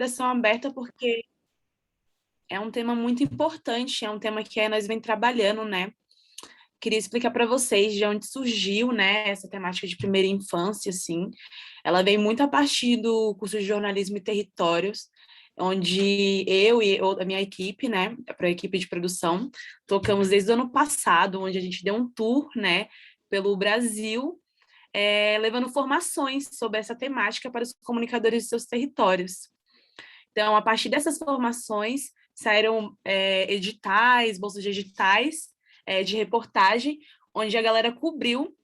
expressão aberta porque é um tema muito importante, é um tema que nós vem trabalhando, né? Queria explicar para vocês de onde surgiu, né, essa temática de primeira infância, assim. Ela vem muito a partir do curso de jornalismo e territórios, onde eu e a minha equipe, né, para a equipe de produção, tocamos desde o ano passado, onde a gente deu um tour, né, pelo Brasil, levando formações sobre essa temática para os comunicadores de seus territórios. Então, a partir dessas formações, saíram editais, bolsas de editais, de reportagem, onde a galera cobriu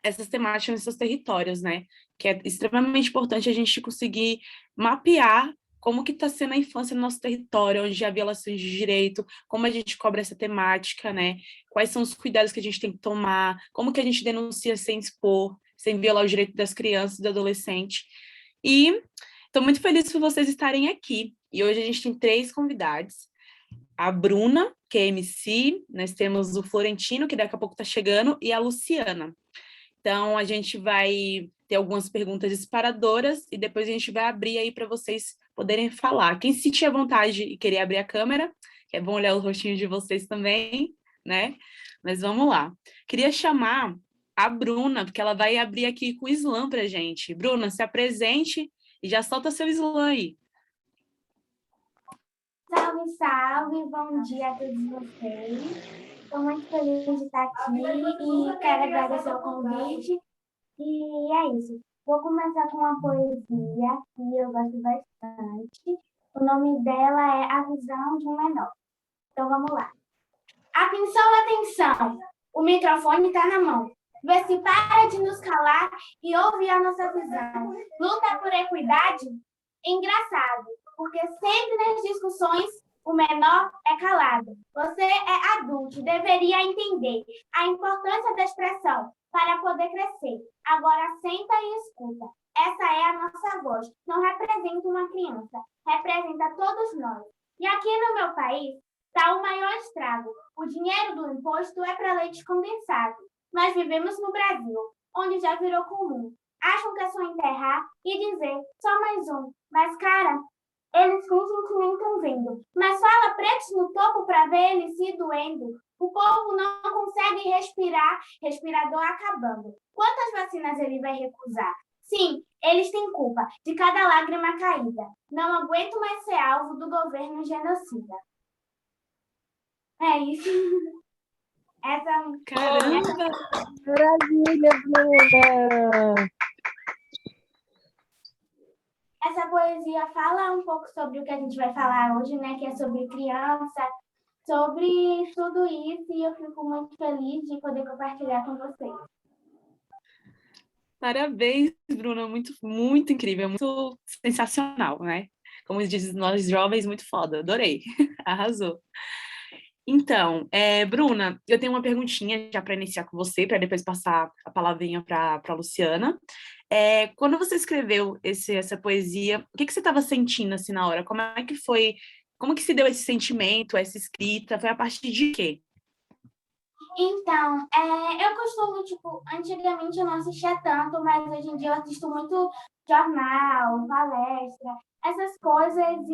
essas temáticas nos seus territórios, né? Que é extremamente importante a gente conseguir mapear como que está sendo a infância no nosso território, onde há violações de direito, como a gente cobra essa temática, né? Quais são os cuidados que a gente tem que tomar, como que a gente denuncia sem expor, sem violar o direito das crianças e do adolescente. E estou muito feliz por vocês estarem aqui. E hoje a gente tem 3 convidados. A Bruna, que é MC, nós temos o Florentino, que daqui a pouco está chegando, e a Luciana. Então, a gente vai ter algumas perguntas disparadoras e depois a gente vai abrir aí para vocês poderem falar. Quem sentir a vontade e querer abrir a câmera, que é bom olhar o rostinho de vocês também, né? Mas vamos lá. Queria chamar a Bruna, porque ela vai abrir aqui com o slam para a gente. Bruna, se apresente e já solta seu slam aí. Salve, salve, bom dia a todos vocês. Estou muito feliz de estar aqui e quero agradecer o convite. E é isso. Vou começar com uma poesia que eu gosto bastante. O nome dela é A Visão de um Menor. Então vamos lá. Atenção, atenção! O microfone está na mão. Vê se para de nos calar e ouve a nossa visão. Luta por equidade? Engraçado, porque sempre nas discussões o menor é calado. Você é adulto, deveria entender a importância da expressão para poder crescer. Agora senta e escuta. Essa é a nossa voz. Não representa uma criança, representa todos nós. E aqui no meu país está o maior estrago. O dinheiro do imposto é para leite condensado. Nós vivemos no Brasil, onde já virou comum. Acham que é só enterrar e dizer só mais um. Mas, cara, eles fingem que nem estão vendo. Mas fala pretos no topo para ver eles se doendo. O povo não consegue respirar, respirador acabando. Quantas vacinas ele vai recusar? Sim, eles têm culpa de cada lágrima caída. Não aguento mais ser alvo do governo genocida. É isso. Caramba! Maravilha, Bruna! Essa poesia fala um pouco sobre o que a gente vai falar hoje, né? Que é sobre criança, sobre tudo isso, e eu fico muito feliz de poder compartilhar com vocês. Parabéns, Bruna, muito, muito incrível, muito sensacional, né? Como diz nós jovens, muito foda, adorei, arrasou. Então, Bruna, eu tenho uma perguntinha já para iniciar com você, para depois passar a palavrinha para a Luciana. Quando você escreveu essa poesia, o que você estava sentindo assim na hora? Como é que foi? Como que se deu esse sentimento, essa escrita? Foi a partir de quê? Então, eu costumo, antigamente eu não assistia tanto, mas hoje em dia eu assisto muito jornal, palestra, essas coisas,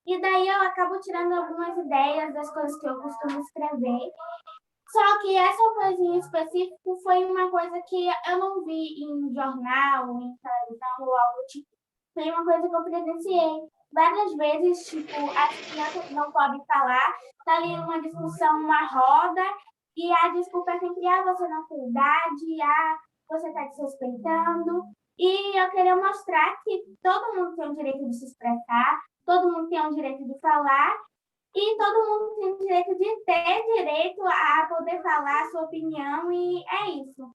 e daí eu acabo tirando algumas ideias das coisas que eu costumo escrever. Só que essa poesia em específico foi uma coisa que eu não vi em jornal, em televisão ou algo tipo. Foi uma coisa que eu presenciei várias vezes, as crianças não podem falar, tá ali uma discussão, uma roda, e a desculpa é sempre, você não tem idade, você está desrespeitando. E eu queria mostrar que todo mundo tem o direito de se expressar, todo mundo tem o direito de falar, e todo mundo tem o direito de ter direito a poder falar a sua opinião, e é isso.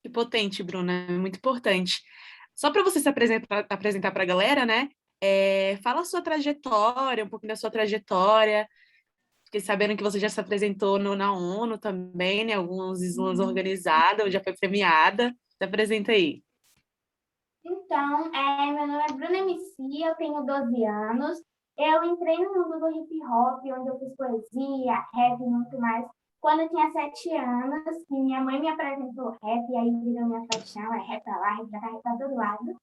Que potente, Bruna, muito importante. Só para você se apresentar para a galera, né? Fala a sua trajetória, um pouquinho da sua trajetória. Fiquei sabendo que você já se apresentou na ONU também, né? Alguns slams organizados, já foi premiada. Se apresenta aí. Então, meu nome é Bruna MC, eu tenho 12 anos. Eu entrei no mundo do hip hop, onde eu fiz poesia, rap e muito mais, quando eu tinha 7 anos, que minha mãe me apresentou rap, e aí virou minha paixão, rap pra lá, rap pra cá, rap pra todo lado.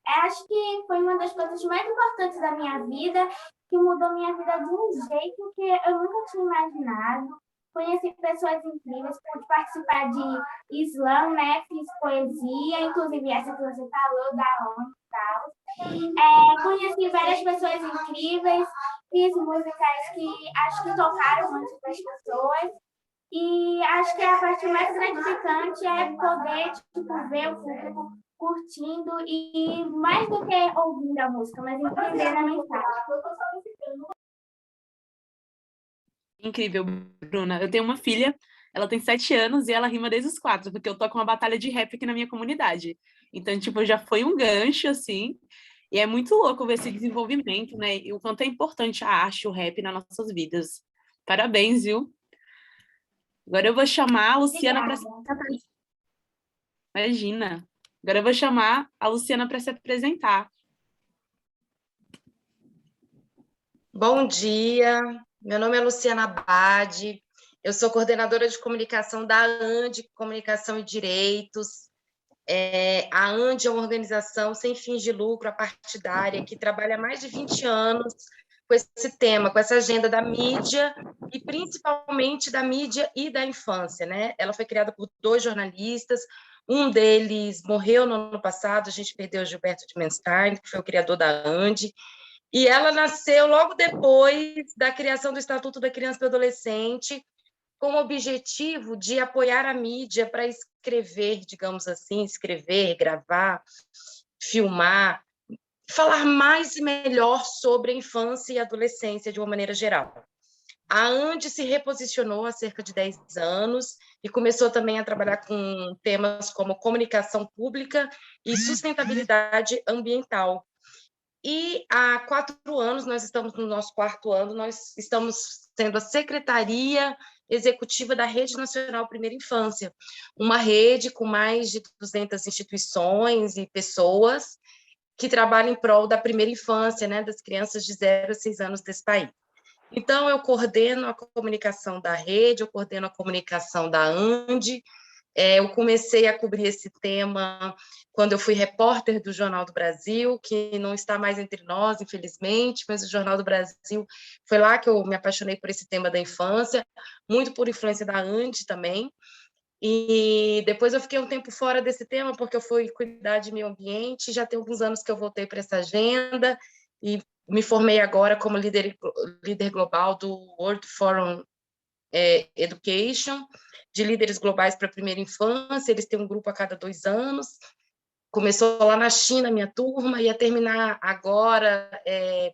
Acho que foi uma das coisas mais importantes da minha vida, que mudou minha vida de um jeito que eu nunca tinha imaginado. Conheci pessoas incríveis, pude participar de slam, né? Fiz poesia, inclusive essa que você falou, da ONU e tal. Conheci várias pessoas incríveis, fiz músicas que acho que tocaram muito para as pessoas. E acho que a parte mais gratificante é poder tipo, ver o público curtindo e mais do que ouvindo a música, mas entendendo a mensagem. Incrível, Bruna. Eu tenho uma filha, ela tem 7 anos e ela rima desde os 4, porque eu toco uma batalha de rap aqui na minha comunidade. Então, tipo, já foi um gancho, assim, e é muito louco ver esse desenvolvimento, né? E o quanto é importante a arte, o rap nas nossas vidas. Parabéns, viu? Agora eu vou chamar a Luciana para se... Imagina. Agora eu vou chamar a Luciana para se apresentar. Bom dia, meu nome é Luciana Abad, eu sou coordenadora de comunicação da ANDI, Comunicação e Direitos. A ANDI é uma organização sem fins de lucro, apartidária, que trabalha há mais de 20 anos com esse tema, com essa agenda da mídia, e principalmente da mídia e da infância, né? Ela foi criada por 2 jornalistas, um deles morreu no ano passado, a gente perdeu o Gilberto de Menstein, que foi o criador da ANDI, e ela nasceu logo depois da criação do Estatuto da Criança e do Adolescente, com o objetivo de apoiar a mídia para escrever, digamos assim, escrever, gravar, filmar, falar mais e melhor sobre a infância e a adolescência de uma maneira geral. A ANDI se reposicionou há cerca de 10 anos e começou também a trabalhar com temas como comunicação pública e sustentabilidade ambiental. E há 4 anos, nós estamos no nosso 4º ano, nós estamos sendo a Secretaria Executiva da Rede Nacional Primeira Infância, uma rede com mais de 200 instituições e pessoas que trabalham em prol da primeira infância, né, das crianças de 0 a 6 anos desse país. Então, eu coordeno a comunicação da rede, eu coordeno a comunicação da ANDI. Eu comecei a cobrir esse tema quando eu fui repórter do Jornal do Brasil, que não está mais entre nós, infelizmente, mas o Jornal do Brasil foi lá que eu me apaixonei por esse tema da infância, muito por influência da ANDI também. E depois eu fiquei um tempo fora desse tema, porque eu fui cuidar de meio ambiente, já tem alguns anos que eu voltei para essa agenda, e me formei agora como líder global do World Forum Education, de líderes globais para a primeira infância. Eles têm um grupo a cada 2 anos. Começou lá na China, minha turma, ia terminar agora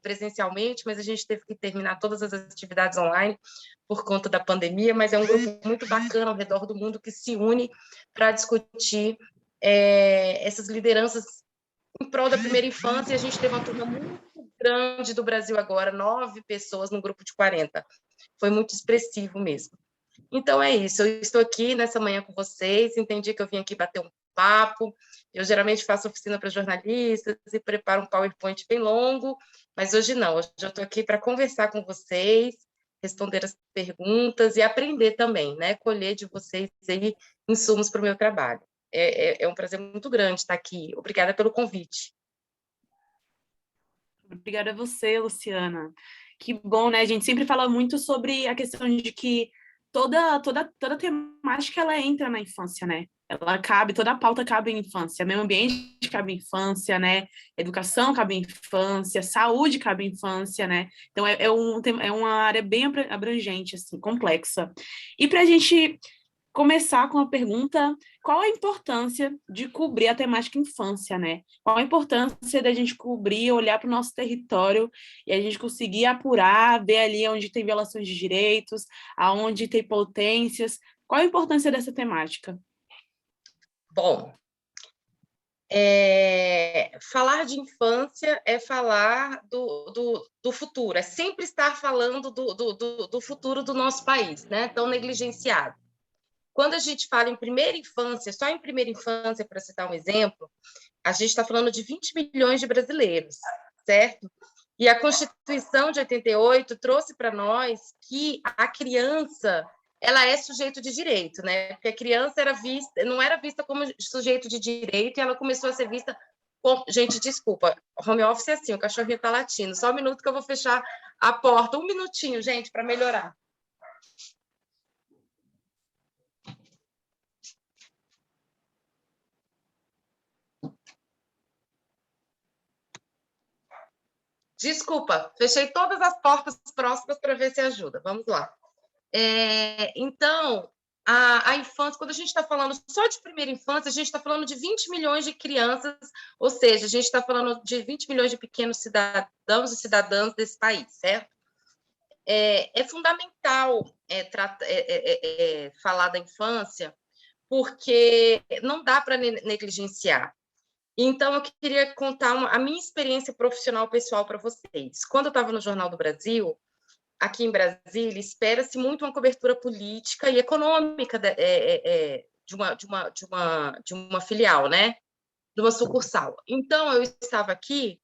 presencialmente, mas a gente teve que terminar todas as atividades online por conta da pandemia, mas é um grupo muito bacana ao redor do mundo que se une para discutir essas lideranças em prol da primeira infância. E a gente teve uma turma muito grande do Brasil agora, 9 pessoas num grupo de 40. Foi muito expressivo mesmo. Então é isso, eu estou aqui nessa manhã com vocês, entendi que eu vim aqui bater um papo. Eu geralmente faço oficina para jornalistas e preparo um PowerPoint bem longo, mas hoje não, hoje eu estou aqui para conversar com vocês, responder as perguntas e aprender também, né? Colher de vocês aí insumos para o meu trabalho. É um prazer muito grande estar aqui. Obrigada pelo convite. Obrigada a você, Luciana. Que bom, né? A gente sempre fala muito sobre a questão de que toda temática ela entra na infância, né? Ela cabe, toda a pauta cabe em infância, meio ambiente cabe em infância, né? Educação cabe em infância, saúde cabe em infância, né? Então é uma área bem abrangente, assim, complexa. E para a gente começar com a pergunta: qual a importância de cobrir a temática infância, né? Qual a importância da gente cobrir, olhar para o nosso território e a gente conseguir apurar, ver ali onde tem violações de direitos, aonde tem potências? Qual a importância dessa temática? Bom, falar de infância é falar do futuro, é sempre estar falando do futuro do nosso país, né? Tão negligenciado. Quando a gente fala em primeira infância, só em primeira infância, para citar um exemplo, a gente está falando de 20 milhões de brasileiros, certo? E a Constituição de 88 trouxe para nós que a criança ela é sujeito de direito, né? Porque a criança não era vista como sujeito de direito, e ela começou a ser vista Gente, desculpa, home office é assim, o cachorrinho está latindo. Só um minuto que eu vou fechar a porta. Um minutinho, gente, para melhorar. Desculpa, fechei todas as portas próximas para ver se ajuda. Vamos lá. Então, a infância, quando a gente está falando só de primeira infância, a gente está falando de 20 milhões de crianças, ou seja, a gente está falando de 20 milhões de pequenos cidadãos e cidadãs desse país, certo? É fundamental falar da infância, porque não dá para negligenciar. Então, eu queria contar a minha experiência profissional pessoal para vocês. Quando eu estava no Jornal do Brasil, aqui em Brasília, espera-se muito uma cobertura política e econômica de uma filial, né? De uma sucursal. Então, eu estava aqui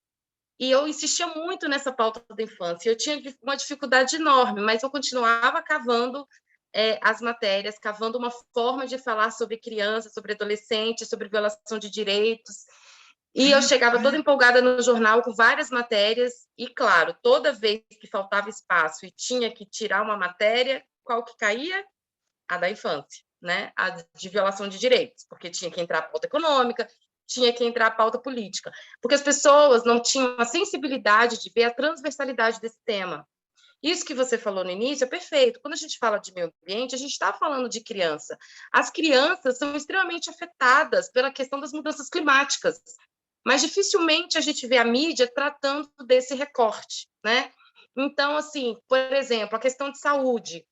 e eu insistia muito nessa pauta da infância. Eu tinha uma dificuldade enorme, mas eu continuava cavando as matérias, cavando uma forma de falar sobre crianças, sobre adolescentes, sobre violação de direitos. E eu chegava toda empolgada no jornal com várias matérias, e, claro, toda vez que faltava espaço e tinha que tirar uma matéria, qual que caía? A da infância, né? A de violação de direitos, porque tinha que entrar a pauta econômica, tinha que entrar a pauta política, porque as pessoas não tinham a sensibilidade de ver a transversalidade desse tema. Isso que você falou no início é perfeito. Quando a gente fala de meio ambiente, a gente está falando de criança. As crianças são extremamente afetadas pela questão das mudanças climáticas, mas dificilmente a gente vê a mídia tratando desse recorte, né? Então, assim, por exemplo, a questão de saúde.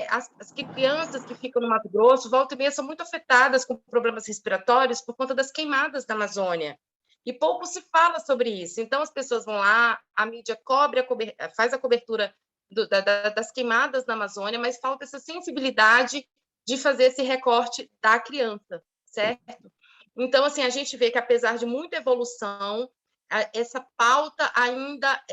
As crianças que ficam no Mato Grosso, volta e meia, são muito afetadas com problemas respiratórios por conta das queimadas da Amazônia. E pouco se fala sobre isso. Então, as pessoas vão lá, a mídia faz a cobertura das queimadas da Amazônia, mas falta essa sensibilidade de fazer esse recorte da criança, certo? Então, assim, a gente vê que, apesar de muita evolução, essa pauta ainda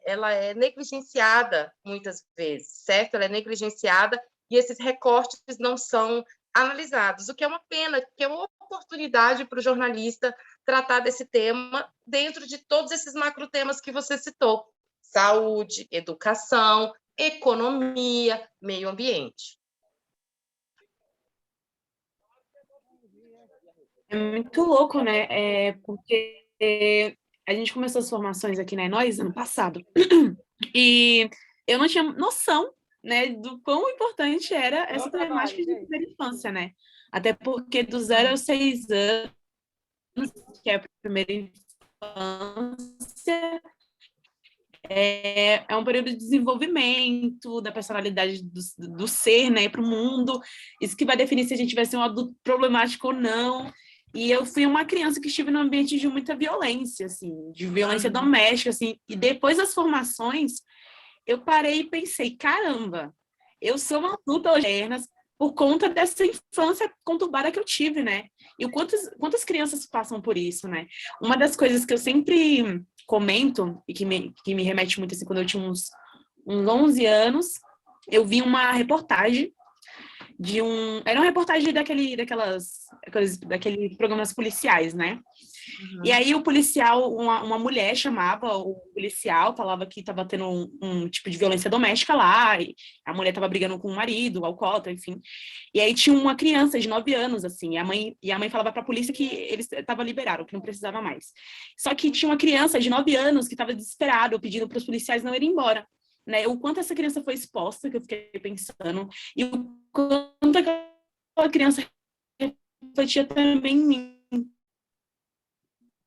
ela é negligenciada muitas vezes, certo? Ela é negligenciada e esses recortes não são analisados, o que é uma pena, que é uma oportunidade para o jornalista tratar desse tema dentro de todos esses macrotemas que você citou: saúde, educação, economia, meio ambiente. É muito louco, né? Porque a gente começou as formações aqui na Nós ano passado. E eu não tinha noção, né, do quão importante era essa temática de primeira infância, né? Até porque do 0 aos 6 anos, que é a primeira infância, é um período de desenvolvimento da personalidade do ser, né, para o mundo. Isso que vai definir se a gente vai ser um adulto problemático ou não. E eu fui uma criança que estive num ambiente de muita violência, assim, de violência doméstica, assim. E depois das formações, eu parei e pensei, caramba, eu sou uma adulta hoje por conta dessa infância conturbada que eu tive, né? E quantas crianças passam por isso, né? Uma das coisas que eu sempre comento, e que me remete muito, assim, quando eu tinha uns 11 anos, eu vi uma reportagem era uma reportagem daqueles programas policiais, né? E aí o policial, uma mulher chamava o policial, falava que estava tendo um tipo de violência doméstica lá, e a mulher estava brigando com o marido, o alcoólatra, enfim. E aí tinha uma criança de 9 anos, assim, e a mãe falava para a polícia que eles estavam liberados, que não precisava mais. Só que tinha uma criança de 9 anos que estava desesperada, pedindo para os policiais não irem embora. Né? O quanto essa criança foi exposta, que eu fiquei pensando, e o quanto aquela criança refletia também em mim.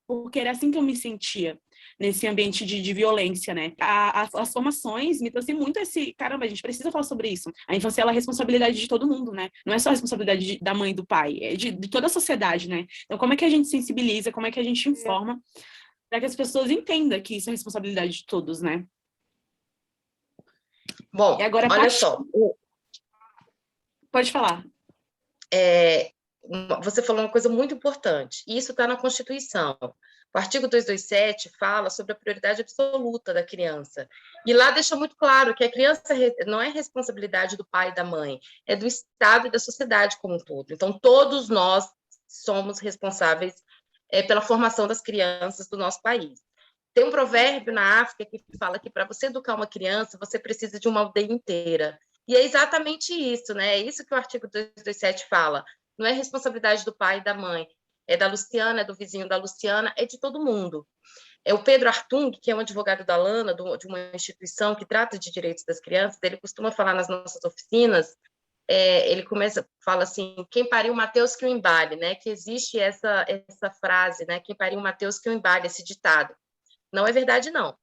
Porque era assim que eu me sentia, nesse ambiente de violência, né? As formações me trouxeram muito caramba, a gente precisa falar sobre isso. A infância, ela é responsabilidade de todo mundo, né? Não é só a responsabilidade da mãe e do pai, é de toda a sociedade, né? Então, como é que a gente sensibiliza, como é que a gente informa para que as pessoas entendam que isso é responsabilidade de todos, né? Bom, agora, olha só. Pode falar. Você falou uma coisa muito importante, e isso está na Constituição. O artigo 227 fala sobre a prioridade absoluta da criança. E lá deixa muito claro que a criança não é responsabilidade do pai e da mãe, é do Estado e da sociedade como um todo. Então, todos nós somos responsáveis pela formação das crianças do nosso país. Tem um provérbio na África que fala que para você educar uma criança, você precisa de uma aldeia inteira. E é exatamente isso, né? É isso que o artigo 227 fala. Não é responsabilidade do pai e da mãe, é da Luciana, é do vizinho da Luciana, é de todo mundo. É o Pedro Artung, que é um advogado da Lana, de uma instituição que trata de direitos das crianças, ele costuma falar nas nossas oficinas, ele fala assim, quem pariu Mateus que o embale, né? Que existe essa frase, né? Quem pariu Mateus que o embale, esse ditado. Não é verdade, não.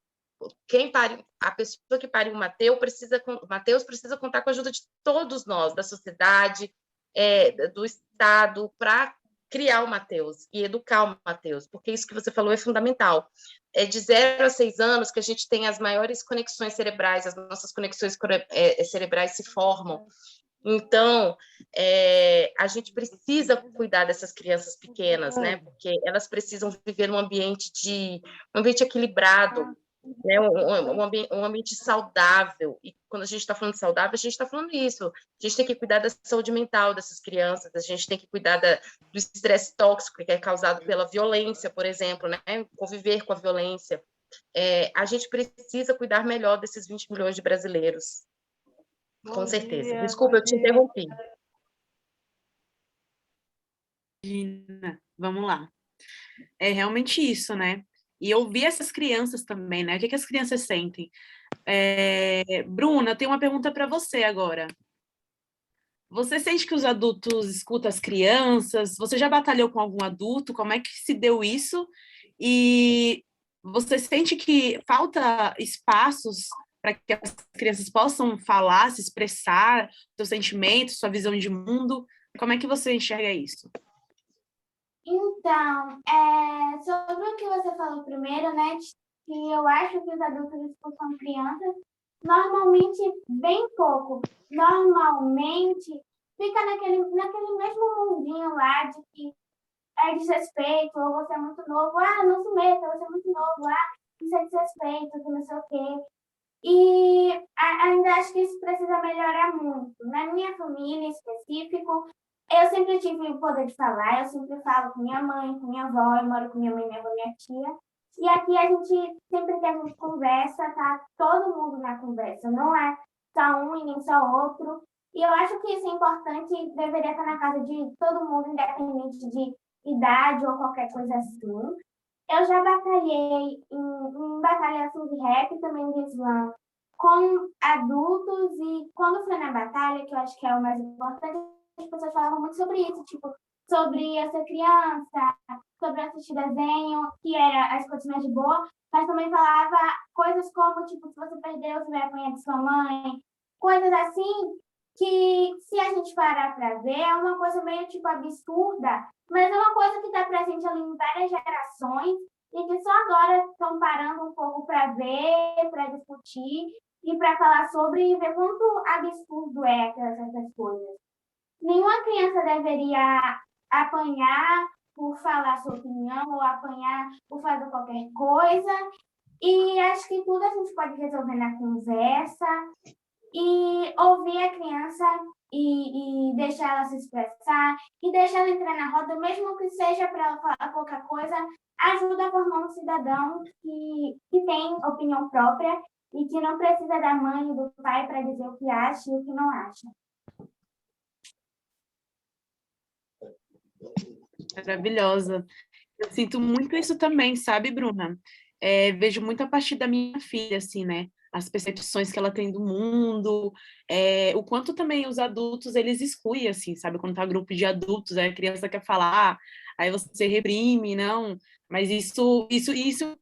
A pessoa que pariu Mateus precisa contar com a ajuda de todos nós, da sociedade, do Estado, para criar o Mateus e educar o Mateus, porque isso que você falou é fundamental. É de 0 a 6 anos que a gente tem as maiores conexões cerebrais, as nossas conexões cerebrais se formam. Então, a gente precisa cuidar dessas crianças pequenas, né? Porque elas precisam viver num ambiente equilibrado, né? Um ambiente saudável. E quando a gente está falando de saudável, a gente está falando isso. A gente tem que cuidar da saúde mental dessas crianças, a gente tem que cuidar do estresse tóxico que é causado pela violência, por exemplo, né? Conviver com a violência. A gente precisa cuidar melhor desses 20 milhões de brasileiros. Com certeza. Desculpa, eu te interrompi. Imagina. Vamos lá. É realmente isso, né? E ouvir essas crianças também, né? O que as crianças sentem? Bruna, eu tenho uma pergunta para você agora. Você sente que os adultos escutam as crianças? Você já batalhou com algum adulto? Como é que se deu isso? E você sente que falta espaços para que as crianças possam falar, se expressar seus sentimentos, sua visão de mundo? Como é que você enxerga isso? Então, sobre o que você falou primeiro, né, que eu acho que os adultos escutam crianças, normalmente bem pouco. Normalmente fica naquele mesmo mundinho lá de que é desrespeito, ou você é muito novo, não se meta, você é muito novo, isso é desrespeito, que não sei o quê. E ainda acho que isso precisa melhorar muito. Na minha família em específico, eu sempre tive o poder de falar, eu sempre falo com minha mãe, com minha avó, eu moro com minha mãe, minha avó, minha tia. E aqui a gente, sempre que a gente conversa, tá todo mundo na conversa, não é só um e nem só outro. E eu acho que isso é importante, deveria estar na casa de todo mundo, independente de idade ou qualquer coisa assim. Eu já batalhei em batalha assim, de rap, também de slam, com adultos, e quando foi na batalha, que eu acho que é o mais importante, as pessoas falavam muito sobre isso, tipo, sobre eu ser criança, sobre assistir desenho, que era as coisinhas de boa, mas também falava coisas como, tipo, se você perdeu, você vai apanhar de sua mãe, coisas assim, que se a gente parar para ver, é uma coisa meio, tipo, absurda, mas é uma coisa que está presente ali em várias gerações e que só agora estão parando um pouco para ver, para discutir e para falar sobre e ver quanto absurdo é essas coisas. Nenhuma criança deveria apanhar por falar sua opinião ou apanhar por fazer qualquer coisa. E acho que tudo a gente pode resolver na conversa e ouvir a criança e deixar ela se expressar e deixar ela entrar na roda, mesmo que seja para ela falar qualquer coisa, ajuda a formar um cidadão que tem opinião própria e que não precisa da mãe e do pai para dizer o que acha e o que não acha. Maravilhosa. Eu sinto muito isso também, sabe, Bruna? Vejo muito a partir da minha filha, assim, né? As percepções que ela tem do mundo, o quanto também os adultos, eles excluem, assim, sabe? Quando tá grupo de adultos, a criança quer falar, aí você reprime, não. Mas isso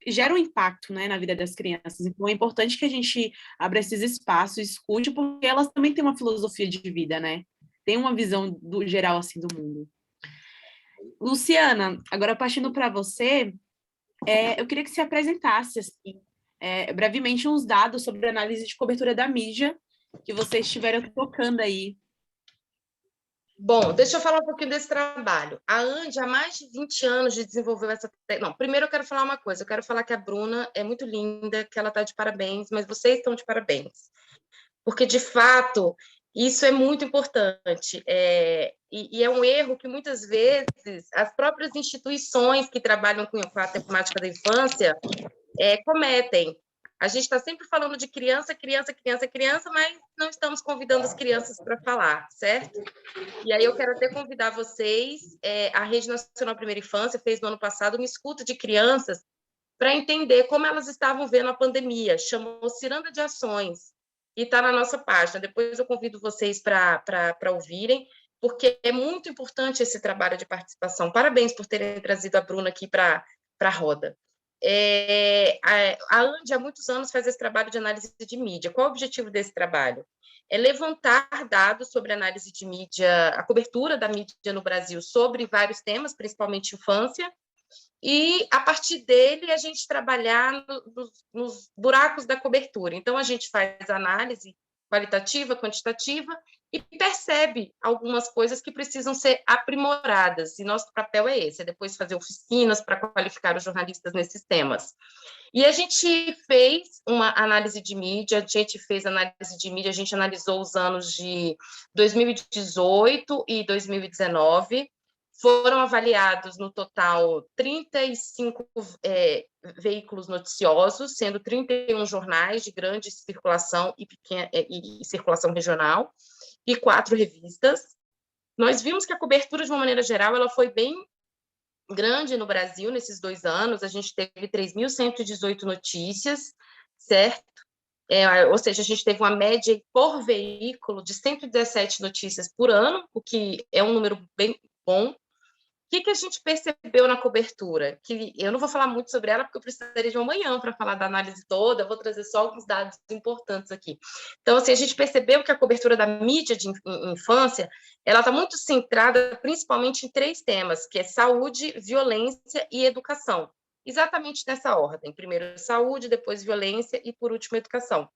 gera um impacto, né, na vida das crianças. Então, é importante que a gente abra esses espaços, escute, porque elas também têm uma filosofia de vida, né? Tem uma visão do geral, assim, do mundo. Luciana, agora partindo para você, eu queria que você apresentasse, assim, brevemente uns dados sobre a análise de cobertura da mídia que vocês estiveram tocando aí. Bom, deixa eu falar um pouquinho desse trabalho. A ANDI, há mais de 20 anos, desenvolveu essa... Não, primeiro eu quero falar uma coisa. Eu quero falar que a Bruna é muito linda, que ela está de parabéns, mas vocês estão de parabéns. Porque, de fato, Isso é muito importante, e é um erro que muitas vezes as próprias instituições que trabalham com a temática da infância cometem. A gente está sempre falando de criança, criança, criança, criança, mas não estamos convidando as crianças para falar, certo? E aí eu quero até convidar vocês, a Rede Nacional Primeira Infância fez no ano passado uma escuta de crianças para entender como elas estavam vendo a pandemia, chamou Ciranda de Ações, e está na nossa página. Depois eu convido vocês para ouvirem, porque é muito importante esse trabalho de participação. Parabéns por terem trazido a Bruna aqui para a roda. A ANDI, há muitos anos, faz esse trabalho de análise de mídia. Qual é o objetivo desse trabalho? É levantar dados sobre análise de mídia, a cobertura da mídia no Brasil sobre vários temas, principalmente infância, e, a partir dele, a gente trabalhar nos buracos da cobertura. Então, a gente faz análise qualitativa, quantitativa, e percebe algumas coisas que precisam ser aprimoradas, e nosso papel é esse, é depois fazer oficinas para qualificar os jornalistas nesses temas. E a gente fez uma análise de mídia, a gente analisou os anos de 2018 e 2019, foram avaliados, no total, 35 veículos noticiosos, sendo 31 jornais de grande circulação e circulação regional, e 4 revistas. Nós vimos que a cobertura, de uma maneira geral, ela foi bem grande no Brasil nesses 2 anos. A gente teve 3.118 notícias, certo? Ou seja, a gente teve uma média por veículo de 117 notícias por ano, o que é um número bem bom. O que a gente percebeu na cobertura? Que eu não vou falar muito sobre ela, porque eu precisaria de uma manhã para falar da análise toda, eu vou trazer só alguns dados importantes aqui. Então, assim, a gente percebeu que a cobertura da mídia de infância, ela está muito centrada principalmente em 3 temas, que é saúde, violência e educação. Exatamente nessa ordem. Primeiro saúde, depois violência e, por último, educação.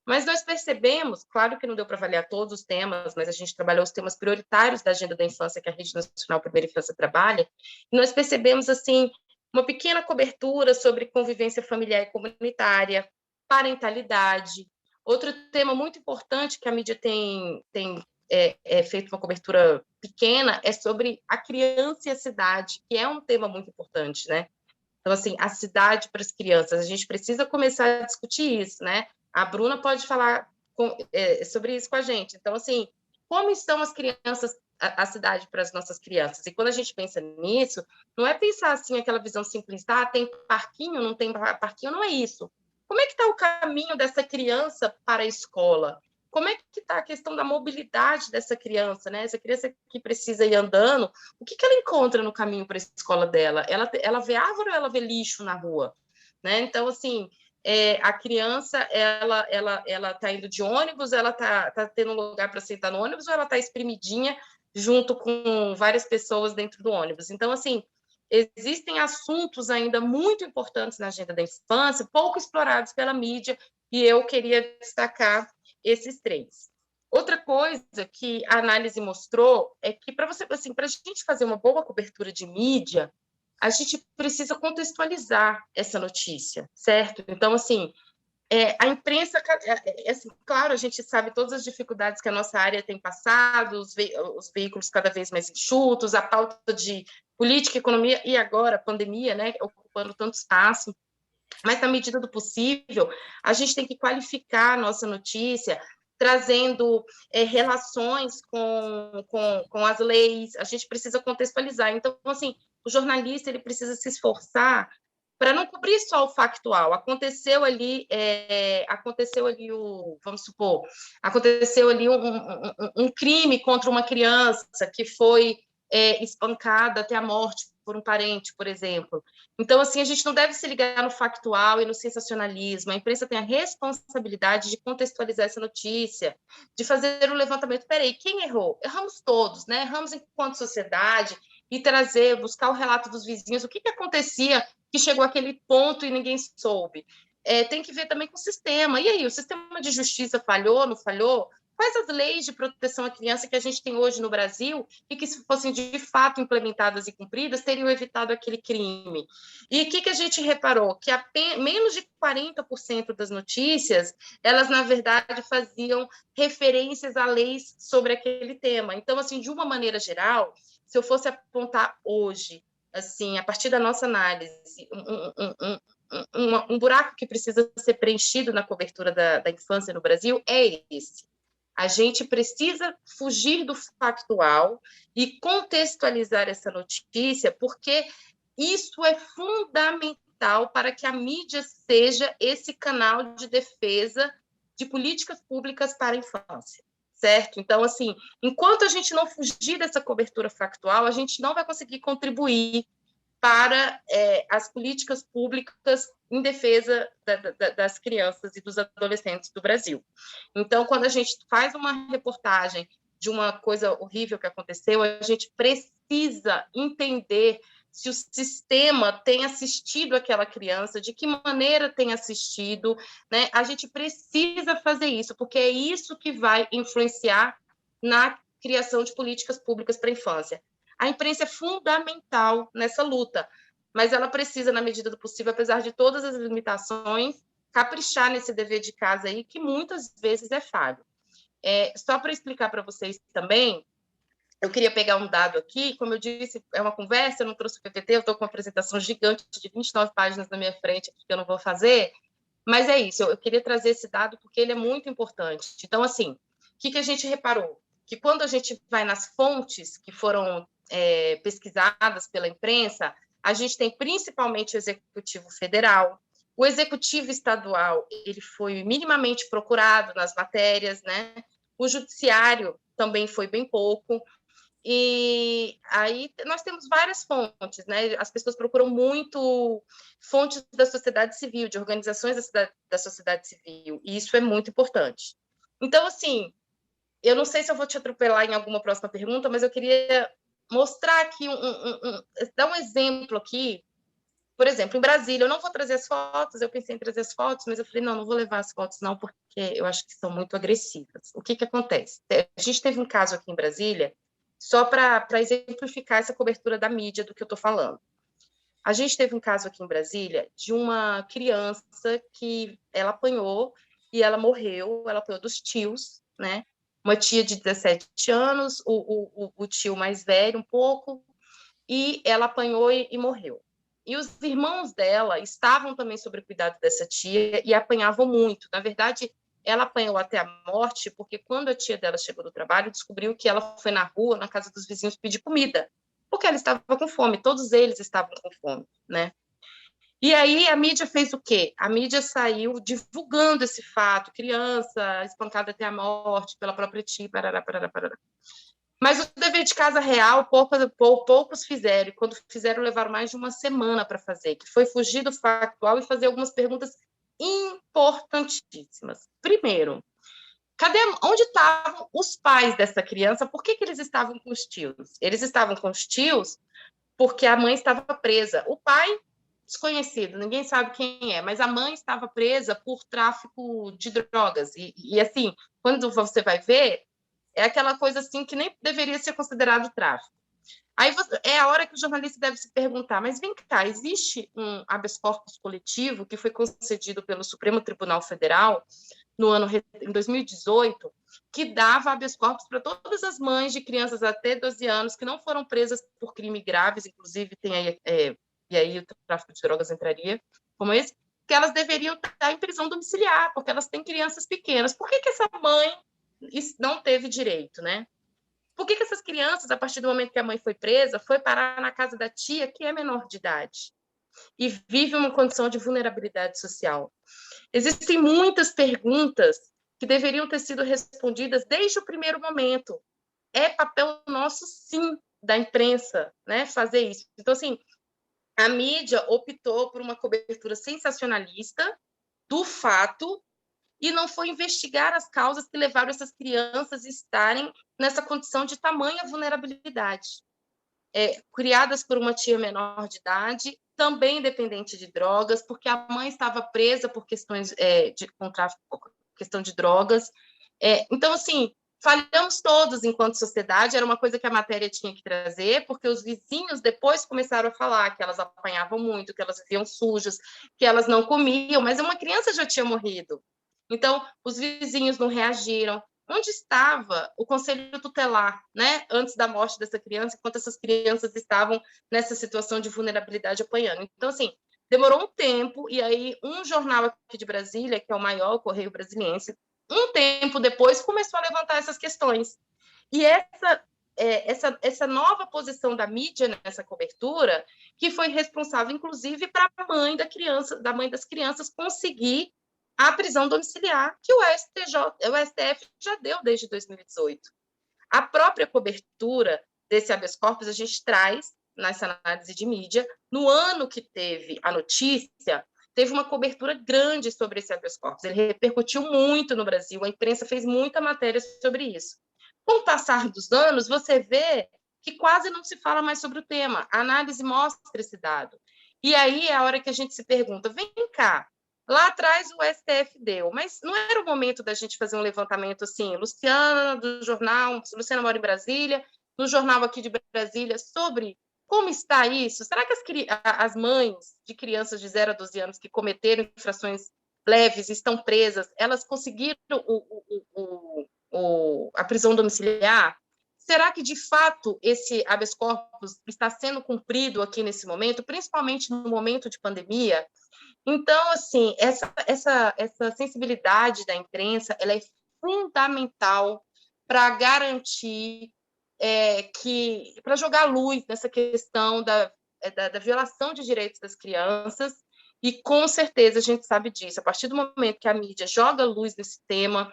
Mas nós percebemos, claro que não deu para avaliar todos os temas, mas a gente trabalhou os temas prioritários da agenda da infância que a Rede Nacional Primeira Infância trabalha, e nós percebemos, assim, uma pequena cobertura sobre convivência familiar e comunitária, parentalidade. Outro tema muito importante que a mídia tem feito uma cobertura pequena é sobre a criança e a cidade, que é um tema muito importante, né? Então, assim, a cidade para as crianças, a gente precisa começar a discutir isso, né? A Bruna pode falar sobre isso com a gente. Então, assim, como estão as crianças, a cidade para as nossas crianças? E quando a gente pensa nisso, não é pensar assim, aquela visão simplista, tem parquinho, não tem parquinho, não é isso. Como é que está o caminho dessa criança para a escola? Como é que está a questão da mobilidade dessa criança, né? Essa criança que precisa ir andando, o que ela encontra no caminho para a escola dela? Ela vê árvore ou ela vê lixo na rua? Né? Então, assim, a criança, ela está indo de ônibus, ela está tendo um lugar para sentar no ônibus, ou ela está espremidinha junto com várias pessoas dentro do ônibus? Então, assim, existem assuntos ainda muito importantes na agenda da infância, pouco explorados pela mídia, e eu queria destacar esses 3. Outra coisa que a análise mostrou é que, para a gente fazer uma boa cobertura de mídia, a gente precisa contextualizar essa notícia, certo? Então, assim, a imprensa, assim, claro, a gente sabe todas as dificuldades que a nossa área tem passado, os veículos cada vez mais enxutos, a pauta de política, economia e agora a pandemia, né, ocupando tanto espaço. Mas, na medida do possível, a gente tem que qualificar a nossa notícia, trazendo relações com as leis, a gente precisa contextualizar. Então, assim, o jornalista ele precisa se esforçar para não cobrir só o factual. Aconteceu ali vamos supor, aconteceu ali um crime contra uma criança que foi espancada até a morte por um parente, por exemplo. Então, assim, a gente não deve se ligar no factual e no sensacionalismo. A imprensa tem a responsabilidade de contextualizar essa notícia, de fazer um levantamento. Peraí, quem errou? Erramos todos, né? Erramos enquanto sociedade, e buscar o relato dos vizinhos, o que acontecia que chegou àquele ponto e ninguém soube. Tem que ver também com o sistema. E aí, o sistema de justiça falhou, não falhou? quais as leis de proteção à criança que a gente tem hoje no Brasil e que, se fossem de fato implementadas e cumpridas, teriam evitado aquele crime. E o que a gente reparou? Que menos de 40% das notícias, elas, na verdade, faziam referências a leis sobre aquele tema. Então, assim, de uma maneira geral, se eu fosse apontar hoje, assim, a partir da nossa análise, um buraco que precisa ser preenchido na cobertura da infância no Brasil é esse. A gente precisa fugir do factual e contextualizar essa notícia, porque isso é fundamental para que a mídia seja esse canal de defesa de políticas públicas para a infância, certo? Então, assim, enquanto a gente não fugir dessa cobertura factual, a gente não vai conseguir contribuir para as políticas públicas em defesa das crianças e dos adolescentes do Brasil. Então, quando a gente faz uma reportagem de uma coisa horrível que aconteceu, a gente precisa entender se o sistema tem assistido aquela criança, de que maneira tem assistido, né? A gente precisa fazer isso, porque é isso que vai influenciar na criação de políticas públicas para a infância. A imprensa é fundamental nessa luta, mas ela precisa, na medida do possível, apesar de todas as limitações, caprichar nesse dever de casa aí, que muitas vezes é falho. Só para explicar para vocês também, eu queria pegar um dado aqui, como eu disse, é uma conversa, eu não trouxe o PPT, eu estou com uma apresentação gigante de 29 páginas na minha frente, que eu não vou fazer, mas é isso, eu queria trazer esse dado porque ele é muito importante. Então, assim, o que a gente reparou? Que quando a gente vai nas fontes que foram pesquisadas pela imprensa, a gente tem principalmente o Executivo Federal, o Executivo Estadual, ele foi minimamente procurado nas matérias, né? O Judiciário também foi bem pouco, e aí nós temos várias fontes, né? As pessoas procuram muito fontes da sociedade civil, de organizações da sociedade civil, e isso é muito importante. Então, assim, eu não sei se eu vou te atropelar em alguma próxima pergunta, mas eu queria mostrar aqui, dar um exemplo aqui. Por exemplo, em Brasília, eu não vou trazer as fotos, eu pensei em trazer as fotos, mas eu falei, não vou levar as fotos não, porque eu acho que são muito agressivas. O que acontece? A gente teve um caso aqui em Brasília, só para exemplificar essa cobertura da mídia do que eu estou falando. A gente teve um caso aqui em Brasília de uma criança que ela apanhou e ela morreu, ela apanhou dos tios, né? Uma tia de 17 anos, o tio mais velho um pouco, e ela apanhou e morreu. E os irmãos dela estavam também sob o cuidado dessa tia e apanhavam muito. Na verdade, ela apanhou até a morte, porque quando a tia dela chegou do trabalho, descobriu que ela foi na rua, na casa dos vizinhos, pedir comida, porque ela estava com fome, todos eles estavam com fome, né? E aí a mídia fez o quê? A mídia saiu divulgando esse fato, criança espancada até a morte pela própria tia, parará, parará, parará. Mas o dever de casa real, poucos fizeram, e quando fizeram, levaram mais de uma semana para fazer, que foi fugir do factual e fazer algumas perguntas importantíssimas. Primeiro, onde estavam os pais dessa criança? Por que eles estavam com os tios? Eles estavam com os tios porque a mãe estava presa. O pai, desconhecido, ninguém sabe quem é, mas a mãe estava presa por tráfico de drogas. E assim, quando você vai ver, é aquela coisa assim que nem deveria ser considerado tráfico. Aí é a hora que o jornalista deve se perguntar, mas vem cá, existe um habeas corpus coletivo que foi concedido pelo Supremo Tribunal Federal em 2018, que dava habeas corpus para todas as mães de crianças até 12 anos que não foram presas por crimes graves, inclusive tem aí, e aí o tráfico de drogas entraria, como esse, que elas deveriam estar em prisão domiciliar, porque elas têm crianças pequenas. Por que essa mãe não teve direito, né? Por que essas crianças, a partir do momento que a mãe foi presa, foi parar na casa da tia, que é menor de idade, e vive uma condição de vulnerabilidade social? Existem muitas perguntas que deveriam ter sido respondidas desde o primeiro momento. É papel nosso, sim, da imprensa, né, fazer isso. Então, assim, a mídia optou por uma cobertura sensacionalista do fato e não foi investigar as causas que levaram essas crianças a estarem nessa condição de tamanha vulnerabilidade. Criadas por uma tia menor de idade, também dependente de drogas, porque a mãe estava presa por questões com tráfico, questão de drogas, Então, assim, falhamos todos enquanto sociedade, era uma coisa que a matéria tinha que trazer, porque os vizinhos depois começaram a falar que elas apanhavam muito, que elas viviam sujas, que elas não comiam, mas uma criança já tinha morrido. Então, os vizinhos não reagiram. Onde estava o conselho tutelar, né, antes da morte dessa criança, enquanto essas crianças estavam nessa situação de vulnerabilidade apanhando? Então, assim, demorou um tempo, e aí um jornal aqui de Brasília, que é o maior, o Correio Brasiliense, um tempo depois começou a levantar essas questões. E essa nova posição da mídia nessa cobertura, que foi responsável, inclusive, para a mãe da mãe das crianças conseguir a prisão domiciliar que o STF já deu desde 2018. A própria cobertura desse habeas corpus a gente traz nessa análise de mídia. No ano que teve a notícia, teve uma cobertura grande sobre esse habeas corpus. Ele repercutiu muito no Brasil, a imprensa fez muita matéria sobre isso. Com o passar dos anos, você vê que quase não se fala mais sobre o tema. A análise mostra esse dado. E aí é a hora que a gente se pergunta, vem cá, lá atrás o STF deu, mas não era o momento da gente fazer um levantamento assim, Luciana, do jornal, Luciana mora em Brasília, no jornal aqui de Brasília, sobre como está isso? Será que as mães de crianças de 0 a 12 anos que cometeram infrações leves estão presas, elas conseguiram a prisão domiciliar? Será que, de fato, esse habeas corpus está sendo cumprido aqui nesse momento, principalmente no momento de pandemia? Então, assim, essa sensibilidade da imprensa, ela é fundamental para garantir para jogar luz nessa questão da violação de direitos das crianças, e com certeza a gente sabe disso. A partir do momento que a mídia joga luz nesse tema,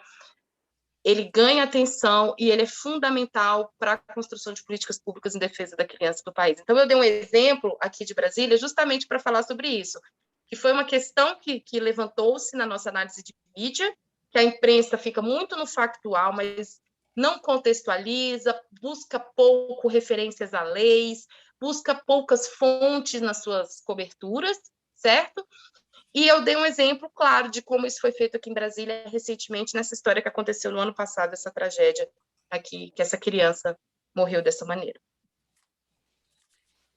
ele ganha atenção e ele é fundamental para a construção de políticas públicas em defesa da criança do país. Então, eu dei um exemplo aqui de Brasília justamente para falar sobre isso, que foi uma questão que levantou-se na nossa análise de mídia, que a imprensa fica muito no factual, mas não contextualiza, busca pouco referências a leis, busca poucas fontes nas suas coberturas, certo? E eu dei um exemplo claro de como isso foi feito aqui em Brasília recentemente, nessa história que aconteceu no ano passado, essa tragédia aqui, que essa criança morreu dessa maneira.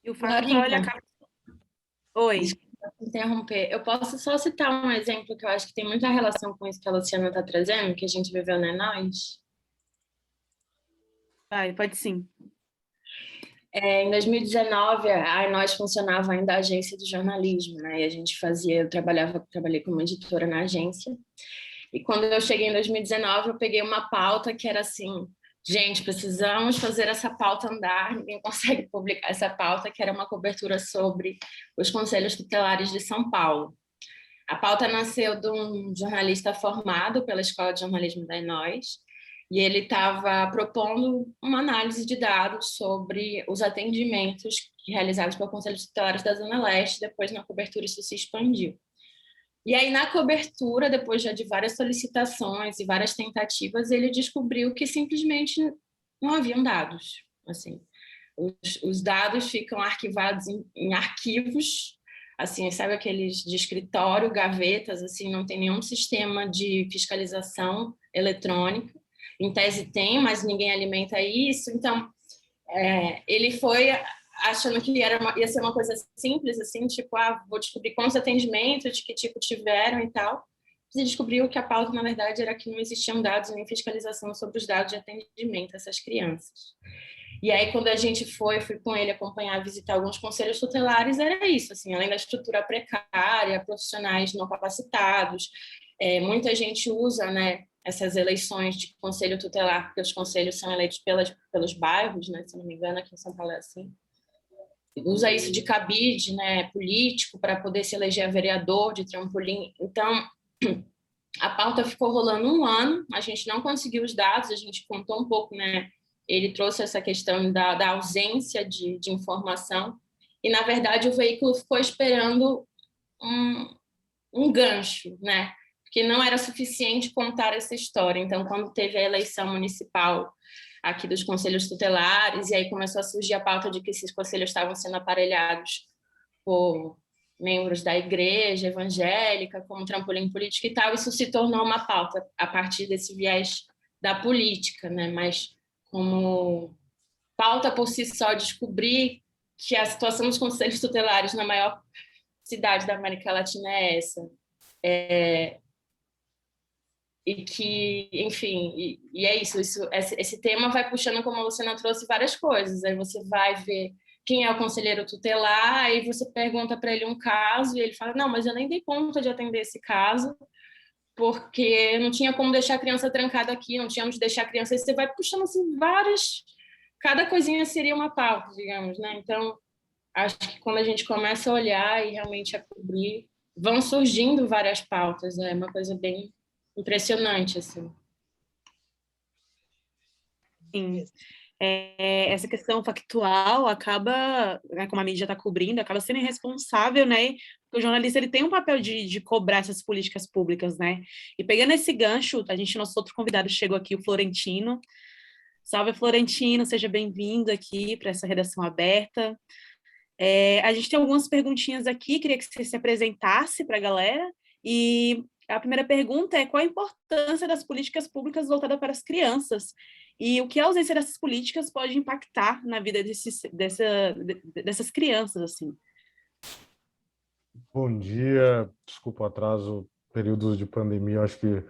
E o factual, ele acaba... Oi. Desculpa interromper. Eu posso só citar um exemplo que eu acho que tem muita relação com isso que a Luciana está trazendo, que a gente viveu na Nós? Vai, pode sim. Em 2019, a Nós funcionava ainda a agência de jornalismo, né? E a gente trabalhei como editora na agência. E quando eu cheguei em 2019, eu peguei uma pauta que era assim, gente, precisamos fazer essa pauta andar, ninguém consegue publicar essa pauta, que era uma cobertura sobre os conselhos tutelares de São Paulo. A pauta nasceu de um jornalista formado pela Escola de Jornalismo da Nós, e ele estava propondo uma análise de dados sobre os atendimentos realizados pelo Conselhos Tutelares da Zona Leste. Depois, na cobertura, isso se expandiu. E aí, na cobertura, depois já de várias solicitações e várias tentativas, ele descobriu que simplesmente não haviam dados. Assim, os dados ficam arquivados em arquivos, assim, sabe aqueles de escritório, gavetas, assim, não tem nenhum sistema de fiscalização eletrônica. Em tese tem, mas ninguém alimenta isso. Então, ele foi achando que ia ser uma coisa simples, assim, tipo, vou descobrir quantos atendimentos, de que tipo tiveram e tal. E descobriu que a pauta, na verdade, era que não existiam dados nem fiscalização sobre os dados de atendimento dessas crianças. E aí, quando a gente fui com ele acompanhar, visitar alguns conselhos tutelares, era isso, assim, além da estrutura precária, profissionais não capacitados, muita gente usa, né, essas eleições de conselho tutelar, porque os conselhos são eleitos pelos bairros, né, se não me engano, aqui em São Paulo é assim. Usa isso de cabide, né, político, para poder se eleger a vereador de trampolim. Então, a pauta ficou rolando um ano, a gente não conseguiu os dados, a gente contou um pouco, né, ele trouxe essa questão da ausência de informação, e, na verdade, o veículo ficou esperando um gancho, né, porque não era suficiente contar essa história. Então, quando teve a eleição municipal aqui dos conselhos tutelares, e aí começou a surgir a pauta de que esses conselhos estavam sendo aparelhados por membros da igreja evangélica, como trampolim político e tal, isso se tornou uma pauta a partir desse viés da política, né? Mas como pauta por si só, descobrir que a situação dos conselhos tutelares na maior cidade da América Latina é essa. E que, enfim, e é isso, esse tema vai puxando, como a Luciana trouxe, várias coisas. Aí você vai ver quem é o conselheiro tutelar, aí você pergunta para ele um caso e ele fala, não, mas eu nem dei conta de atender esse caso, porque não tinha como deixar a criança trancada aqui, não tinha onde deixar a criança. Aí você vai puxando assim, várias... Cada coisinha seria uma pauta, digamos, né? Então, acho que quando a gente começa a olhar e realmente a cobrir, vão surgindo várias pautas, é uma coisa bem impressionante, assim. Sim. Essa questão factual acaba, né, como a mídia está cobrindo, acaba sendo irresponsável, né? Porque o jornalista ele tem um papel de cobrar essas políticas públicas, né? E pegando esse gancho, nosso outro convidado chegou aqui, o Florentino. Salve, Florentino, seja bem-vindo aqui para essa redação aberta. A gente tem algumas perguntinhas aqui, queria que você se apresentasse para a galera. E a primeira pergunta é: qual a importância das políticas públicas voltadas para as crianças? E o que a ausência dessas políticas pode impactar na vida dessas crianças, assim? Bom dia, desculpa o atraso, período de pandemia, eu acho que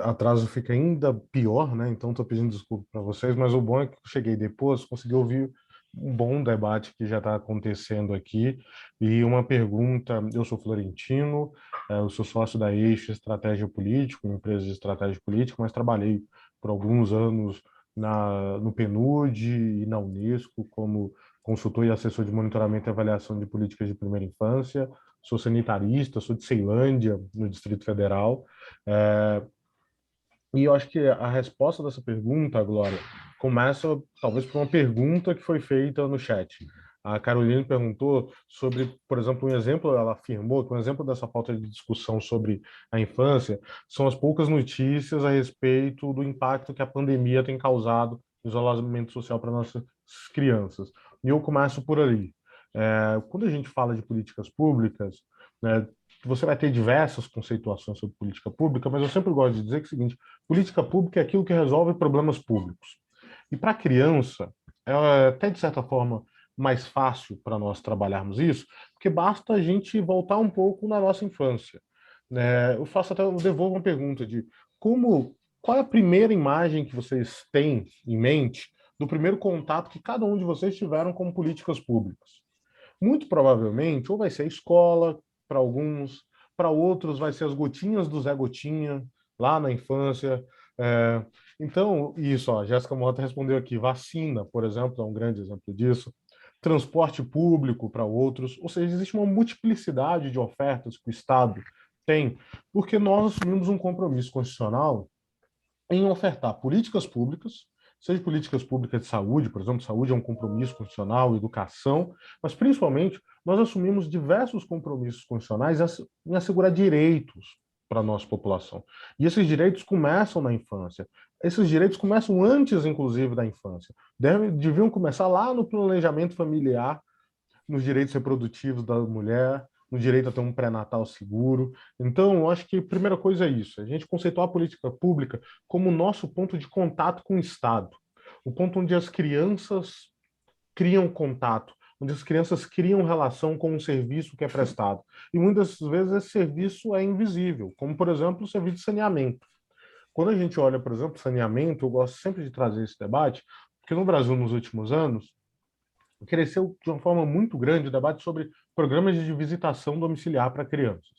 atraso fica ainda pior, né? Então estou pedindo desculpa para vocês, mas o bom é que eu cheguei depois, consegui ouvir um bom debate que já está acontecendo aqui. E uma pergunta: eu sou Florentino, eu sou sócio da Eixo Estratégia Política, uma empresa de estratégia política, mas trabalhei por alguns anos no PNUD e na Unesco como consultor e assessor de monitoramento e avaliação de políticas de primeira infância. Sou sanitarista, sou de Ceilândia, no Distrito Federal. E eu acho que a resposta dessa pergunta, Glória, começa talvez por uma pergunta que foi feita no chat. A Caroline perguntou sobre, por exemplo, um exemplo, ela afirmou que um exemplo dessa falta de discussão sobre a infância são as poucas notícias a respeito do impacto que a pandemia tem causado no isolamento social para nossas crianças. E eu começo por ali. Quando a gente fala de políticas públicas, né, você vai ter diversas conceituações sobre política pública, mas eu sempre gosto de dizer que é o seguinte: política pública é aquilo que resolve problemas públicos. E para a criança, é até de certa forma mais fácil para nós trabalharmos isso, porque basta a gente voltar um pouco na nossa infância. Eu devolvo uma pergunta de qual é a primeira imagem que vocês têm em mente do primeiro contato que cada um de vocês tiveram com políticas públicas? Muito provavelmente, ou vai ser a escola, para alguns, para outros vai ser as gotinhas do Zé Gotinha, lá na infância. Então, isso, a Jéssica Mota respondeu aqui: vacina, por exemplo, é um grande exemplo disso. Transporte público para outros, ou seja, existe uma multiplicidade de ofertas que o Estado tem, porque nós assumimos um compromisso constitucional em ofertar políticas públicas, seja políticas públicas de saúde, por exemplo, saúde é um compromisso constitucional, educação, mas principalmente nós assumimos diversos compromissos constitucionais em assegurar direitos para a nossa população. E esses direitos começam na infância. Esses direitos começam antes, inclusive, da infância. Deviam começar lá no planejamento familiar, nos direitos reprodutivos da mulher, no direito a ter um pré-natal seguro. Então, eu acho que a primeira coisa é isso: a gente conceituar a política pública como o nosso ponto de contato com o Estado, o ponto onde as crianças criam contato, onde as crianças criam relação com o serviço que é prestado. E muitas vezes esse serviço é invisível, como, por exemplo, o serviço de saneamento. Quando a gente olha, por exemplo, saneamento, eu gosto sempre de trazer esse debate, porque no Brasil, nos últimos anos, cresceu de uma forma muito grande o debate sobre programas de visitação domiciliar para crianças.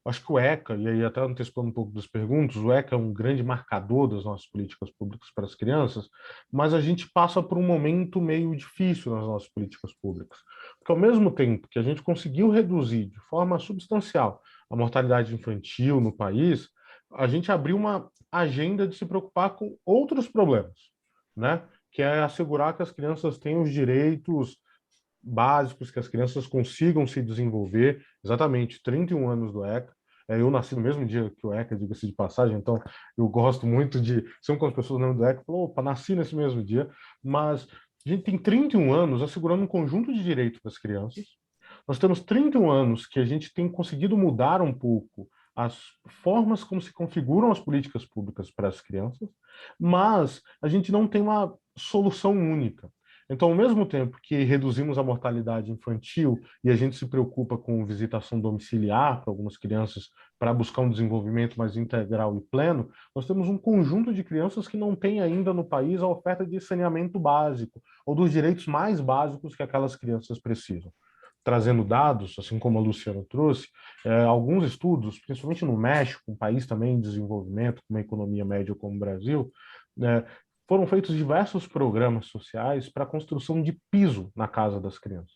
Acho que o ECA, e aí até antecipando um pouco das perguntas, o ECA é um grande marcador das nossas políticas públicas para as crianças, mas a gente passa por um momento meio difícil nas nossas políticas públicas, porque ao mesmo tempo que a gente conseguiu reduzir de forma substancial a mortalidade infantil no país, a gente abriu uma agenda de se preocupar com outros problemas, né? Que é assegurar que as crianças tenham os direitos básicos, que as crianças consigam se desenvolver. Exatamente, 31 anos do ECA. Eu nasci no mesmo dia que o ECA, diga-se de passagem, então eu gosto muito de... Sempre quando as pessoas lembram do ECA, falam: opa, nasci nesse mesmo dia. Mas a gente tem 31 anos assegurando um conjunto de direitos para as crianças. Nós temos 31 anos que a gente tem conseguido mudar um pouco as formas como se configuram as políticas públicas para as crianças, mas a gente não tem uma solução única. Então, ao mesmo tempo que reduzimos a mortalidade infantil e a gente se preocupa com visitação domiciliar para algumas crianças para buscar um desenvolvimento mais integral e pleno, nós temos um conjunto de crianças que não têm ainda no país a oferta de saneamento básico ou dos direitos mais básicos que aquelas crianças precisam. Trazendo dados, assim como a Luciana trouxe, alguns estudos, principalmente no México, um país também em desenvolvimento, com uma economia média como o Brasil, foram feitos diversos programas sociais para a construção de piso na casa das crianças.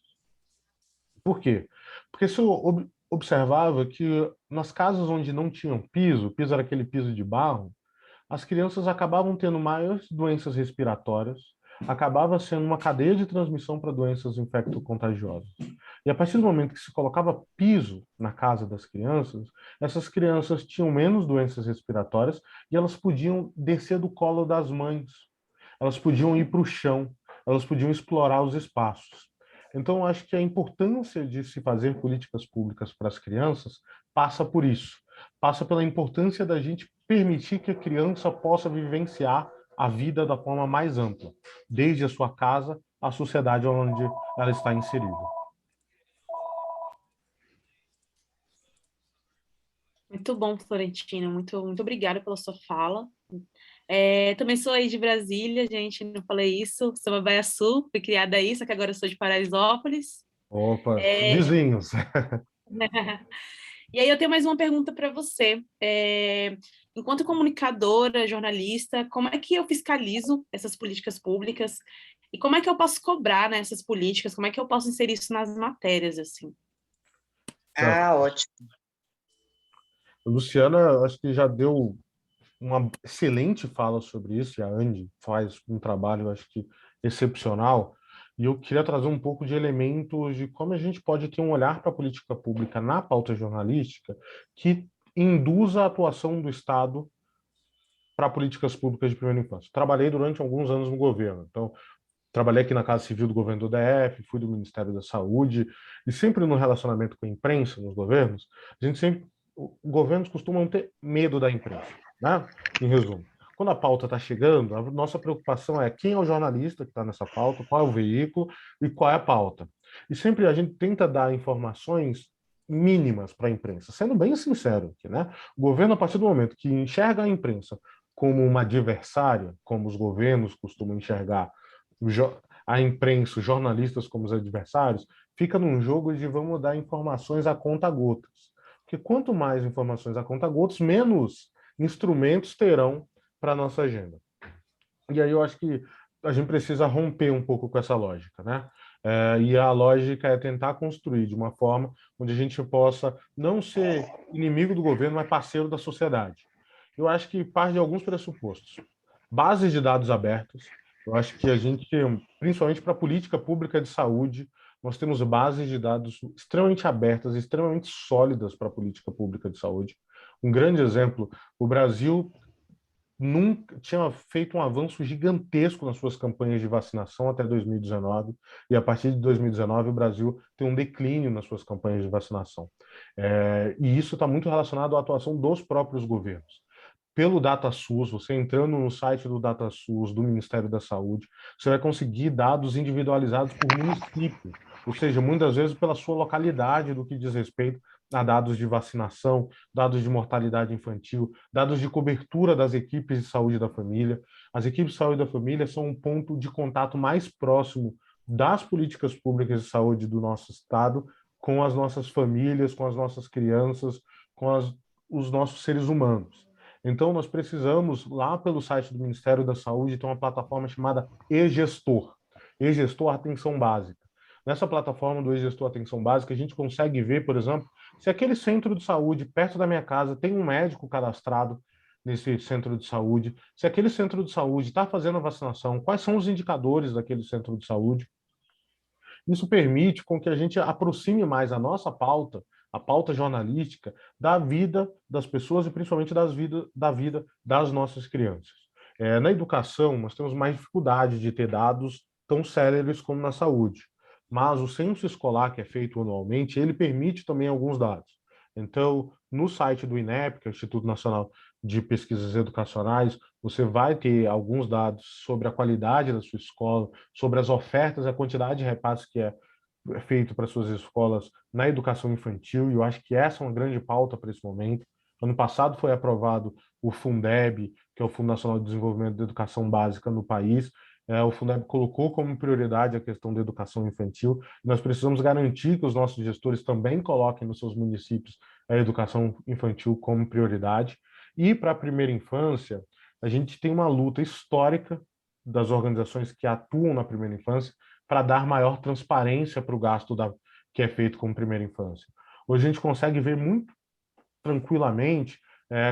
Por quê? Porque se eu observava que nas casas onde não tinham piso, o piso era aquele piso de barro, as crianças acabavam tendo maiores doenças respiratórias, acabava sendo uma cadeia de transmissão para doenças infecto-contagiosas. E a partir do momento que se colocava piso na casa das crianças, essas crianças tinham menos doenças respiratórias e elas podiam descer do colo das mães, elas podiam ir para o chão, elas podiam explorar os espaços. Então, eu acho que a importância de se fazer políticas públicas para as crianças passa por isso. Passa pela importância da gente permitir que a criança possa vivenciar a vida da forma mais ampla, desde a sua casa à sociedade onde ela está inserida. Muito bom, Florentina. Muito obrigada pela sua fala. Também sou aí de Brasília, gente, não falei isso. Sou uma baiaçu, fui criada aí, só que agora eu sou de Paraisópolis. Opa, vizinhos. E aí eu tenho mais uma pergunta para você. Enquanto comunicadora, jornalista, como é que eu fiscalizo essas políticas públicas? E como é que eu posso cobrar, né, essas políticas? Como é que eu posso inserir isso nas matérias, assim? Ótimo. A Luciana, acho que já deu uma excelente fala sobre isso, e a Andy faz um trabalho, acho que, excepcional, e eu queria trazer um pouco de elementos de como a gente pode ter um olhar para a política pública na pauta jornalística que induza a atuação do Estado para políticas públicas de primeira infância. Trabalhei durante alguns anos no governo, então trabalhei aqui na Casa Civil do governo do DF, fui do Ministério da Saúde, e sempre no relacionamento com a imprensa, nos governos, os governos costumam ter medo da imprensa, né? Em resumo, quando a pauta está chegando, a nossa preocupação é quem é o jornalista que está nessa pauta, qual é o veículo e qual é a pauta. E sempre a gente tenta dar informações mínimas para a imprensa, sendo bem sincero aqui, né? O governo, a partir do momento que enxerga a imprensa como uma adversária, como os governos costumam enxergar a imprensa, os jornalistas como os adversários, fica num jogo de vamos dar informações a conta-gotas. Porque quanto mais informações a conta-gotas, menos instrumentos terão para a nossa agenda. E aí eu acho que a gente precisa romper um pouco com essa lógica, né? E a lógica é tentar construir de uma forma onde a gente possa não ser inimigo do governo, mas parceiro da sociedade. Eu acho que parte de alguns pressupostos. Bases de dados abertos. Eu acho que a gente, principalmente para a política pública de saúde, nós temos bases de dados extremamente abertas, extremamente sólidas para a política pública de saúde. Um grande exemplo, o Brasil nunca tinha feito um avanço gigantesco nas suas campanhas de vacinação até 2019, e a partir de 2019 o Brasil tem um declínio nas suas campanhas de vacinação. E isso está muito relacionado à atuação dos próprios governos. Pelo DataSUS, você entrando no site do DataSUS, do Ministério da Saúde, você vai conseguir dados individualizados por município, ou seja, muitas vezes pela sua localidade, do que diz respeito a dados de vacinação, dados de mortalidade infantil, dados de cobertura das equipes de saúde da família. As equipes de saúde da família são um ponto de contato mais próximo das políticas públicas de saúde do nosso estado com as nossas famílias, com as nossas crianças, com os nossos seres humanos. Então, nós precisamos, lá pelo site do Ministério da Saúde, ter uma plataforma chamada e-Gestor. E-Gestor Atenção Básica. Nessa plataforma do e-Gestor Atenção Básica, a gente consegue ver, por exemplo, se aquele centro de saúde perto da minha casa tem um médico cadastrado nesse centro de saúde, se aquele centro de saúde está fazendo a vacinação, quais são os indicadores daquele centro de saúde. Isso permite com que a gente aproxime mais a nossa pauta, a pauta jornalística, da vida das pessoas e principalmente da vida das nossas crianças. Na educação, nós temos mais dificuldade de ter dados tão céleres como na saúde, mas o censo escolar que é feito anualmente, ele permite também alguns dados. Então, no site do INEP, que é o Instituto Nacional de Pesquisas Educacionais, você vai ter alguns dados sobre a qualidade da sua escola, sobre as ofertas, a quantidade de repasses que é feito para suas escolas na educação infantil, e eu acho que essa é uma grande pauta para esse momento. Ano passado foi aprovado o Fundeb, que é o Fundo Nacional de Desenvolvimento da Educação Básica no país. O Fundeb colocou como prioridade a questão da educação infantil. Nós precisamos garantir que os nossos gestores também coloquem nos seus municípios a educação infantil como prioridade. E para a primeira infância, a gente tem uma luta histórica das organizações que atuam na primeira infância para dar maior transparência para o gasto que é feito com primeira infância. Hoje a gente consegue ver muito tranquilamente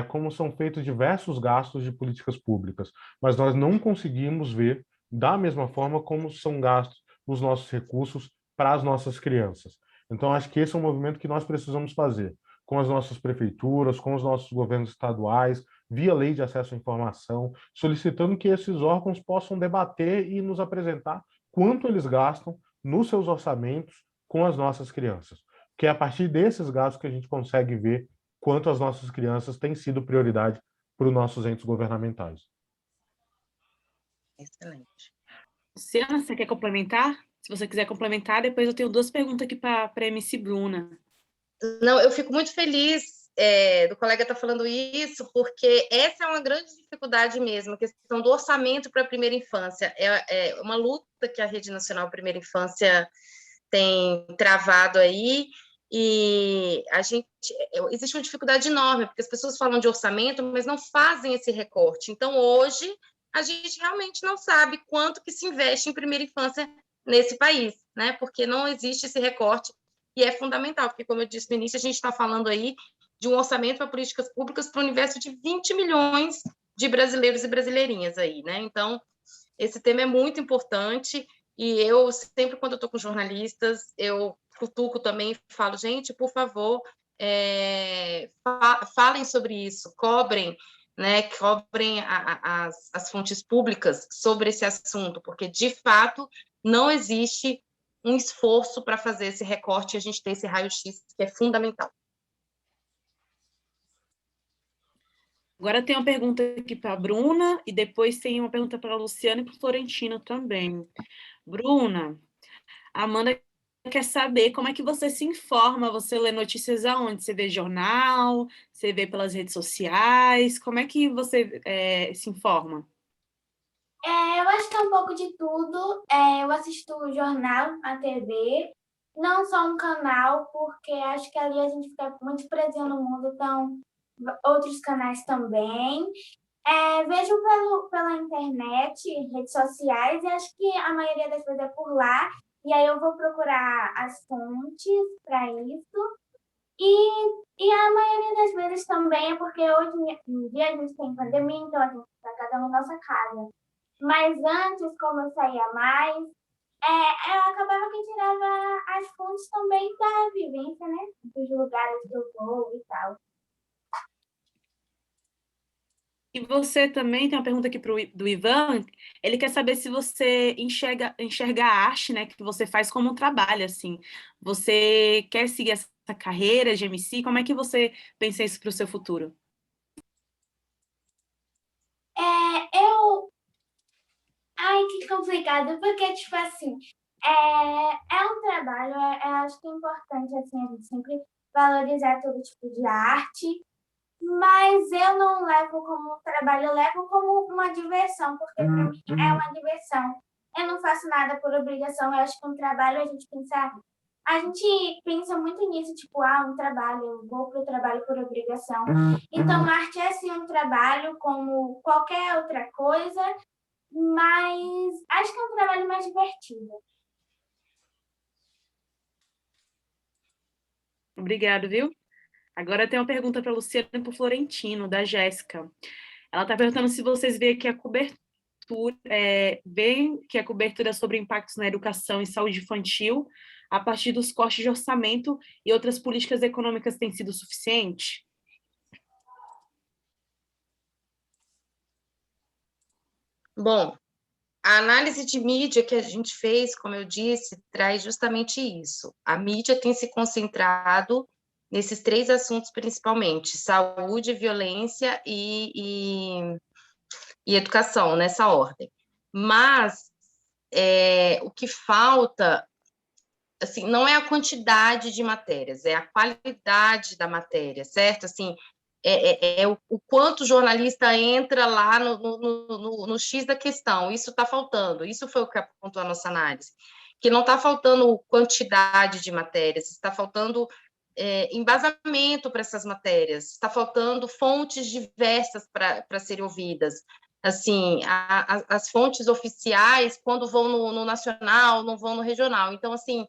como são feitos diversos gastos de políticas públicas, mas nós não conseguimos ver da mesma forma como são gastos os nossos recursos para as nossas crianças. Então, acho que esse é um movimento que nós precisamos fazer com as nossas prefeituras, com os nossos governos estaduais, via lei de acesso à informação, solicitando que esses órgãos possam debater e nos apresentar quanto eles gastam nos seus orçamentos com as nossas crianças. Que é a partir desses gastos que a gente consegue ver quanto as nossas crianças têm sido prioridade para os nossos entes governamentais. Excelente. Luciana, você quer complementar? Se você quiser complementar, depois eu tenho 2 perguntas aqui para a MC Bruna. Não, eu fico muito feliz do colega estar falando isso, porque essa é uma grande dificuldade mesmo, a questão do orçamento para a primeira infância. É uma luta que a Rede Nacional Primeira Infância tem travado aí, e existe uma dificuldade enorme, porque as pessoas falam de orçamento, mas não fazem esse recorte. Então, hoje, a gente realmente não sabe quanto que se investe em primeira infância nesse país, né? Porque não existe esse recorte, e é fundamental, porque, como eu disse no início, a gente está falando aí de um orçamento para políticas públicas para o universo de 20 milhões de brasileiros e brasileirinhas aí, né? Então, esse tema é muito importante, e eu sempre, quando eu estou com jornalistas, eu cutuco também e falo, gente, por favor, falem sobre isso, cobrem, né, cobrem as fontes públicas sobre esse assunto, porque, de fato, não existe um esforço para fazer esse recorte e a gente ter esse raio-x que é fundamental. Agora tem uma pergunta aqui para a Bruna e depois tem uma pergunta para a Luciana e para o Florentino também. Bruna, a Amanda quer saber como é que você se informa, você lê notícias aonde? Você vê jornal, você vê pelas redes sociais, como é que você se informa? Eu acho que é um pouco de tudo. Eu assisto o jornal, a TV, não só um canal, porque acho que ali a gente fica muito preso no mundo, então outros canais também. Vejo pela internet, redes sociais, e acho que a maioria das vezes é por lá. E aí eu vou procurar as fontes para isso. E a maioria das vezes também é porque hoje em dia a gente tem pandemia, então a gente está cada um em nossa casa. Mas antes, como eu saía mais, eu acabava que tirava as fontes também da vivência, né? Dos lugares que eu vou e tal. E você também tem uma pergunta aqui do Ivan. Ele quer saber se você enxerga a arte, né, que você faz como um trabalho, assim. Você quer seguir essa carreira de MC? Como é que você pensa isso para o seu futuro? Ai, que complicado, porque, tipo assim, é um trabalho, acho que é importante, assim, a gente sempre valorizar todo tipo de arte, mas eu não levo como um trabalho, eu levo como uma diversão, porque para mim é uma diversão. Eu não faço nada por obrigação, eu acho que um trabalho a gente pensa muito nisso, tipo, um trabalho, eu vou para o trabalho por obrigação. Então, a arte é sim um trabalho como qualquer outra coisa, mas acho que é um trabalho mais divertido. Obrigado, viu? Agora tem uma pergunta para a Luciana e para o Florentino, da Jéssica. Ela está perguntando se vocês veem que a cobertura sobre impactos na educação e saúde infantil, a partir dos cortes de orçamento e outras políticas econômicas, tem sido suficiente? Bom, a análise de mídia que a gente fez, como eu disse, traz justamente isso. A mídia tem se concentrado nesses 3 assuntos principalmente, saúde, violência e educação, nessa ordem. Mas o que falta, assim, não é a quantidade de matérias, é a qualidade da matéria, certo? Assim, o quanto o jornalista entra lá no X da questão, isso está faltando, isso foi o que apontou a nossa análise, que não está faltando quantidade de matérias, está faltando embasamento para essas matérias, está faltando fontes diversas para serem ouvidas. Assim, as fontes oficiais, quando vão no nacional, não vão no regional. Então, assim,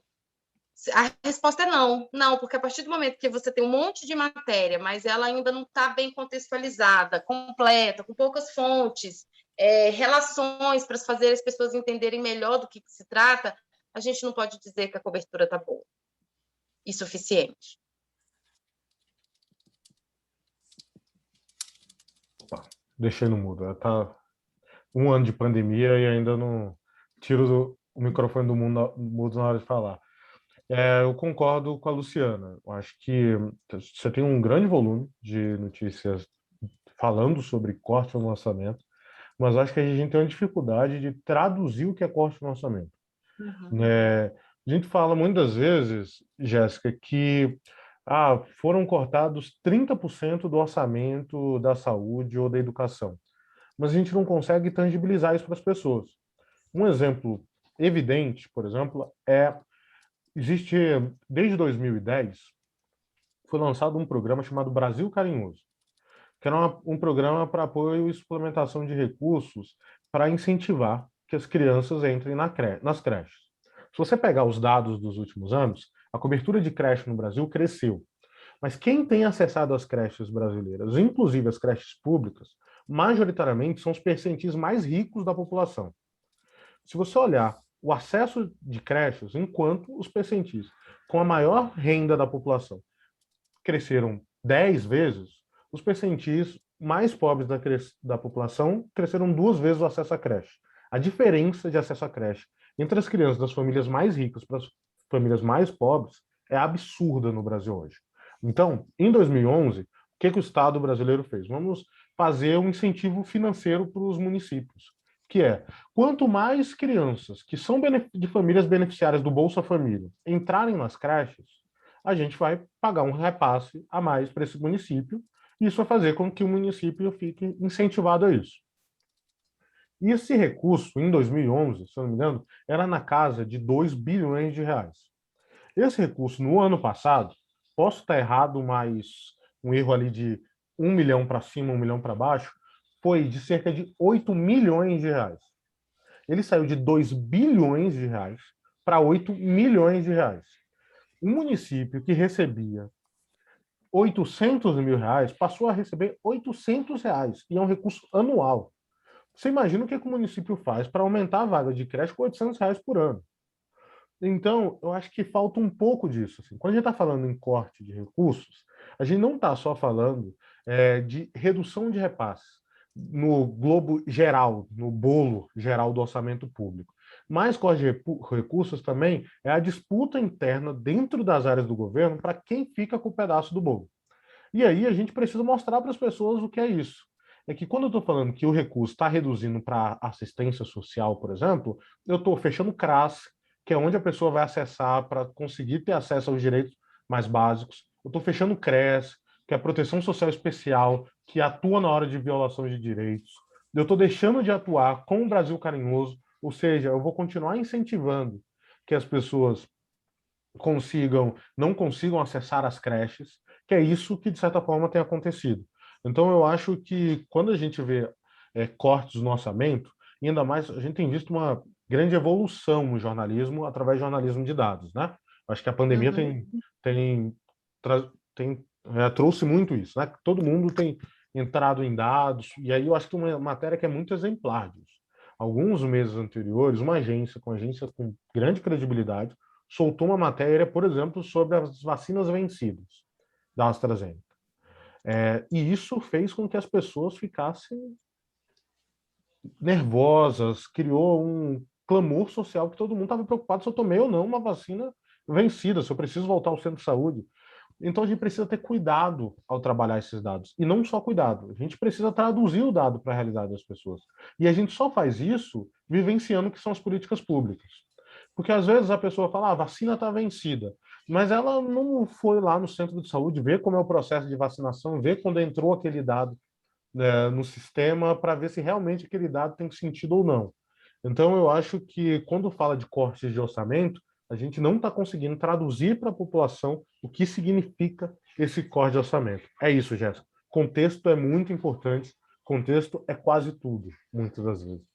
a resposta é não, não, porque a partir do momento que você tem um monte de matéria, mas ela ainda não está bem contextualizada, completa, com poucas fontes, relações para fazer as pessoas entenderem melhor do que se trata, a gente não pode dizer que a cobertura está boa e suficiente. Deixei no mudo. Tá 1 ano de pandemia e ainda não tiro o microfone do mudo na hora de falar. Eu concordo com a Luciana. Eu acho que você tem um grande volume de notícias falando sobre corte no orçamento, mas acho que a gente tem uma dificuldade de traduzir o que é corte no orçamento. A gente fala muitas vezes, Jéssica, que foram cortados 30% do orçamento da saúde ou da educação, mas a gente não consegue tangibilizar isso para as pessoas. Um exemplo evidente, por exemplo, existe, desde 2010, foi lançado um programa chamado Brasil Carinhoso, que era um programa para apoio e suplementação de recursos para incentivar que as crianças entrem nas creches. Se você pegar os dados dos últimos anos, a cobertura de creche no Brasil cresceu. Mas quem tem acessado às creches brasileiras, inclusive as creches públicas, majoritariamente são os percentis mais ricos da população. Se você olhar o acesso de creches, enquanto os percentis com a maior renda da população cresceram 10 vezes, os percentis mais pobres da população cresceram 2 vezes o acesso à creche. A diferença de acesso à creche entre as crianças das famílias mais ricas para as famílias mais pobres é absurda no Brasil hoje. Então, em 2011, o que o Estado brasileiro fez? Vamos fazer um incentivo financeiro para os municípios, que quanto mais crianças que são de famílias beneficiárias do Bolsa Família entrarem nas creches, a gente vai pagar um repasse a mais para esse município, e isso vai fazer com que o município fique incentivado a isso. E esse recurso, em 2011, se eu não me engano, era na casa de 2 bilhões de reais. Esse recurso, no ano passado, posso estar errado, mas um erro ali de 1 milhão para cima, 1 milhão para baixo, foi de cerca de 8 milhões de reais. Ele saiu de 2 bilhões de reais para 8 milhões de reais. Um município que recebia 800 mil reais passou a receber 800 reais, e é um recurso anual. Você imagina o que o município faz para aumentar a vaga de creche com 800 reais por ano. Então, eu acho que falta um pouco disso. Assim. Quando a gente está falando em corte de recursos, a gente não está só falando de redução de repasses no globo geral, no bolo geral do orçamento público. Mas corte de recursos também é a disputa interna dentro das áreas do governo para quem fica com o pedaço do bolo. E aí a gente precisa mostrar para as pessoas o que é isso. É que quando eu estou falando que o recurso está reduzindo para assistência social, por exemplo, eu estou fechando CRAS, que é onde a pessoa vai acessar para conseguir ter acesso aos direitos mais básicos. Eu estou fechando CRES, que é a proteção social especial, que atua na hora de violação de direitos. Eu estou deixando de atuar com o Brasil Carinhoso, ou seja, eu vou continuar incentivando que as pessoas não consigam acessar as creches, que é isso que, de certa forma, tem acontecido. Então, eu acho que quando a gente vê cortes no orçamento, e ainda mais, a gente tem visto uma grande evolução no jornalismo através do jornalismo de dados, né? Acho que a pandemia trouxe muito isso, né? Todo mundo tem entrado em dados, e aí eu acho que uma matéria que é muito exemplar disso. Alguns meses anteriores, uma agência com grande credibilidade soltou uma matéria, por exemplo, sobre as vacinas vencidas da AstraZeneca. E isso fez com que as pessoas ficassem nervosas, criou um clamor social que todo mundo estava preocupado se eu tomei ou não uma vacina vencida, se eu preciso voltar ao centro de saúde. Então, a gente precisa ter cuidado ao trabalhar esses dados. E não só cuidado, a gente precisa traduzir o dado para a realidade das pessoas. E a gente só faz isso vivenciando o que são as políticas públicas. Porque, às vezes, a pessoa fala, a vacina está vencida, mas ela não foi lá no centro de saúde ver como é o processo de vacinação, ver quando entrou aquele dado, né, no sistema, para ver se realmente aquele dado tem sentido ou não. Então, eu acho que, quando fala de cortes de orçamento, a gente não está conseguindo traduzir para a população o que significa esse corte de orçamento. É isso, Jéssica. Contexto é muito importante. Contexto é quase tudo, muitas das vezes.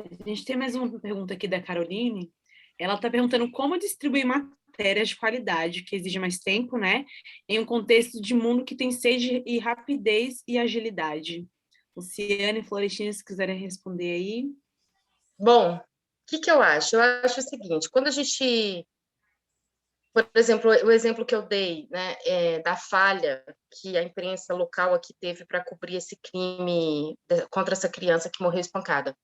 A gente tem mais uma pergunta aqui da Caroline. Ela está perguntando como distribuir matérias de qualidade, que exige mais tempo, né? Em um contexto de mundo que tem sede e rapidez e agilidade. Luciane e Florentina, se quiserem responder aí. Bom, o que eu acho? Eu acho o seguinte, quando a gente, por exemplo, o exemplo que eu dei, né, da falha que a imprensa local aqui teve para cobrir esse crime contra essa criança que morreu espancada.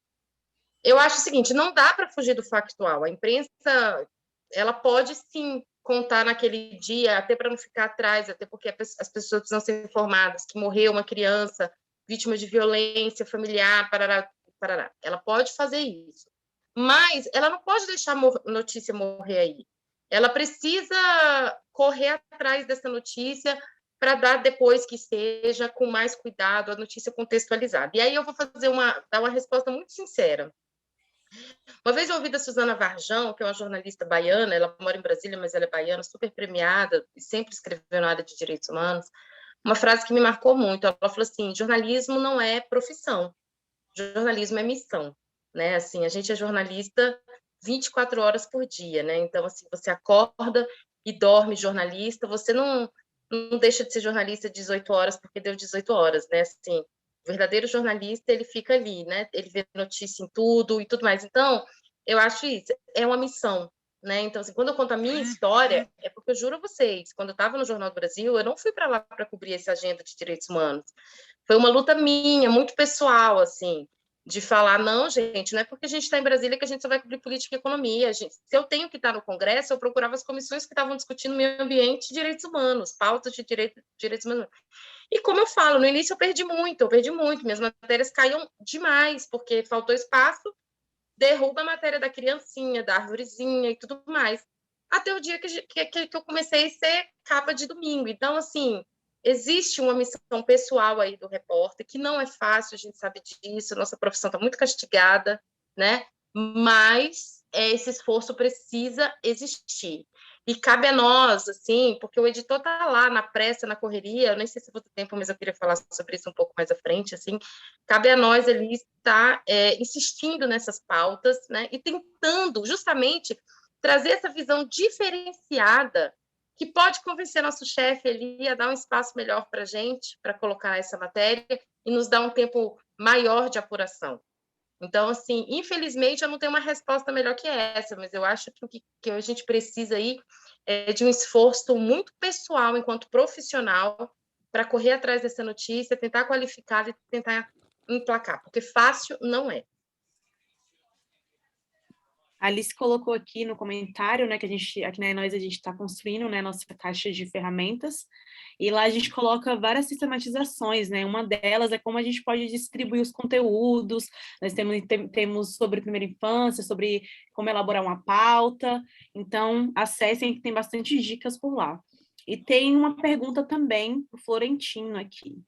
Eu acho o seguinte, não dá para fugir do factual. A imprensa, ela pode sim contar naquele dia, até para não ficar atrás, até porque as pessoas precisam ser informadas que morreu uma criança vítima de violência familiar, parará, parará. Ela pode fazer isso. Mas ela não pode deixar a notícia morrer aí. Ela precisa correr atrás dessa notícia para dar depois que seja com mais cuidado a notícia contextualizada. E aí eu vou dar uma resposta muito sincera. Uma vez eu ouvi da Suzana Varjão, que é uma jornalista baiana, ela mora em Brasília, mas ela é baiana, super premiada e sempre escreveu na área de direitos humanos, uma frase que me marcou muito. Ela falou assim: jornalismo não é profissão, jornalismo é missão, né? Assim, a gente é jornalista 24 horas por dia, né? Então, assim, você acorda e dorme jornalista, você não deixa de ser jornalista 18 horas porque deu 18 horas, né? Assim, o verdadeiro jornalista, ele fica ali, né? Ele vê notícia em tudo e tudo mais. Então, eu acho isso, é uma missão, né? Então, assim, quando eu conto a minha história, é porque eu juro a vocês, quando eu estava no Jornal do Brasil, eu não fui para lá para cobrir essa agenda de direitos humanos. Foi uma luta minha, muito pessoal, assim, de falar, não, gente, não é porque a gente está em Brasília que a gente só vai cobrir política e economia. Gente, se eu tenho que estar no Congresso, eu procurava as comissões que estavam discutindo meio ambiente e direitos humanos, pautas de direitos humanos. E como eu falo, no início eu perdi muito, minhas matérias caíam demais, porque faltou espaço, derruba a matéria da criancinha, da arvorezinha e tudo mais. Até o dia que eu comecei a ser capa de domingo. Então, assim, existe uma missão pessoal aí do repórter, que não é fácil, a gente sabe disso, nossa profissão está muito castigada, né? Mas esse esforço precisa existir. E cabe a nós, assim, porque o editor está lá na pressa, na correria, eu nem sei se vou ter tempo, mas eu queria falar sobre isso um pouco mais à frente, assim, cabe a nós ali estar insistindo nessas pautas, né, e tentando justamente trazer essa visão diferenciada que pode convencer nosso chefe ali a dar um espaço melhor para a gente, para colocar essa matéria e nos dar um tempo maior de apuração. Então, assim, infelizmente, eu não tenho uma resposta melhor que essa, mas eu acho que o que a gente precisa aí é de um esforço muito pessoal, enquanto profissional, para correr atrás dessa notícia, tentar qualificar e tentar emplacar, porque fácil não é. A Alice colocou aqui no comentário, né, que a gente, aqui na Nós a gente está construindo, né, nossa caixa de ferramentas, e lá a gente coloca várias sistematizações, né, uma delas é como a gente pode distribuir os conteúdos, nós temos sobre primeira infância, sobre como elaborar uma pauta, então acessem que tem bastante dicas por lá. E tem uma pergunta também para o Florentino aqui.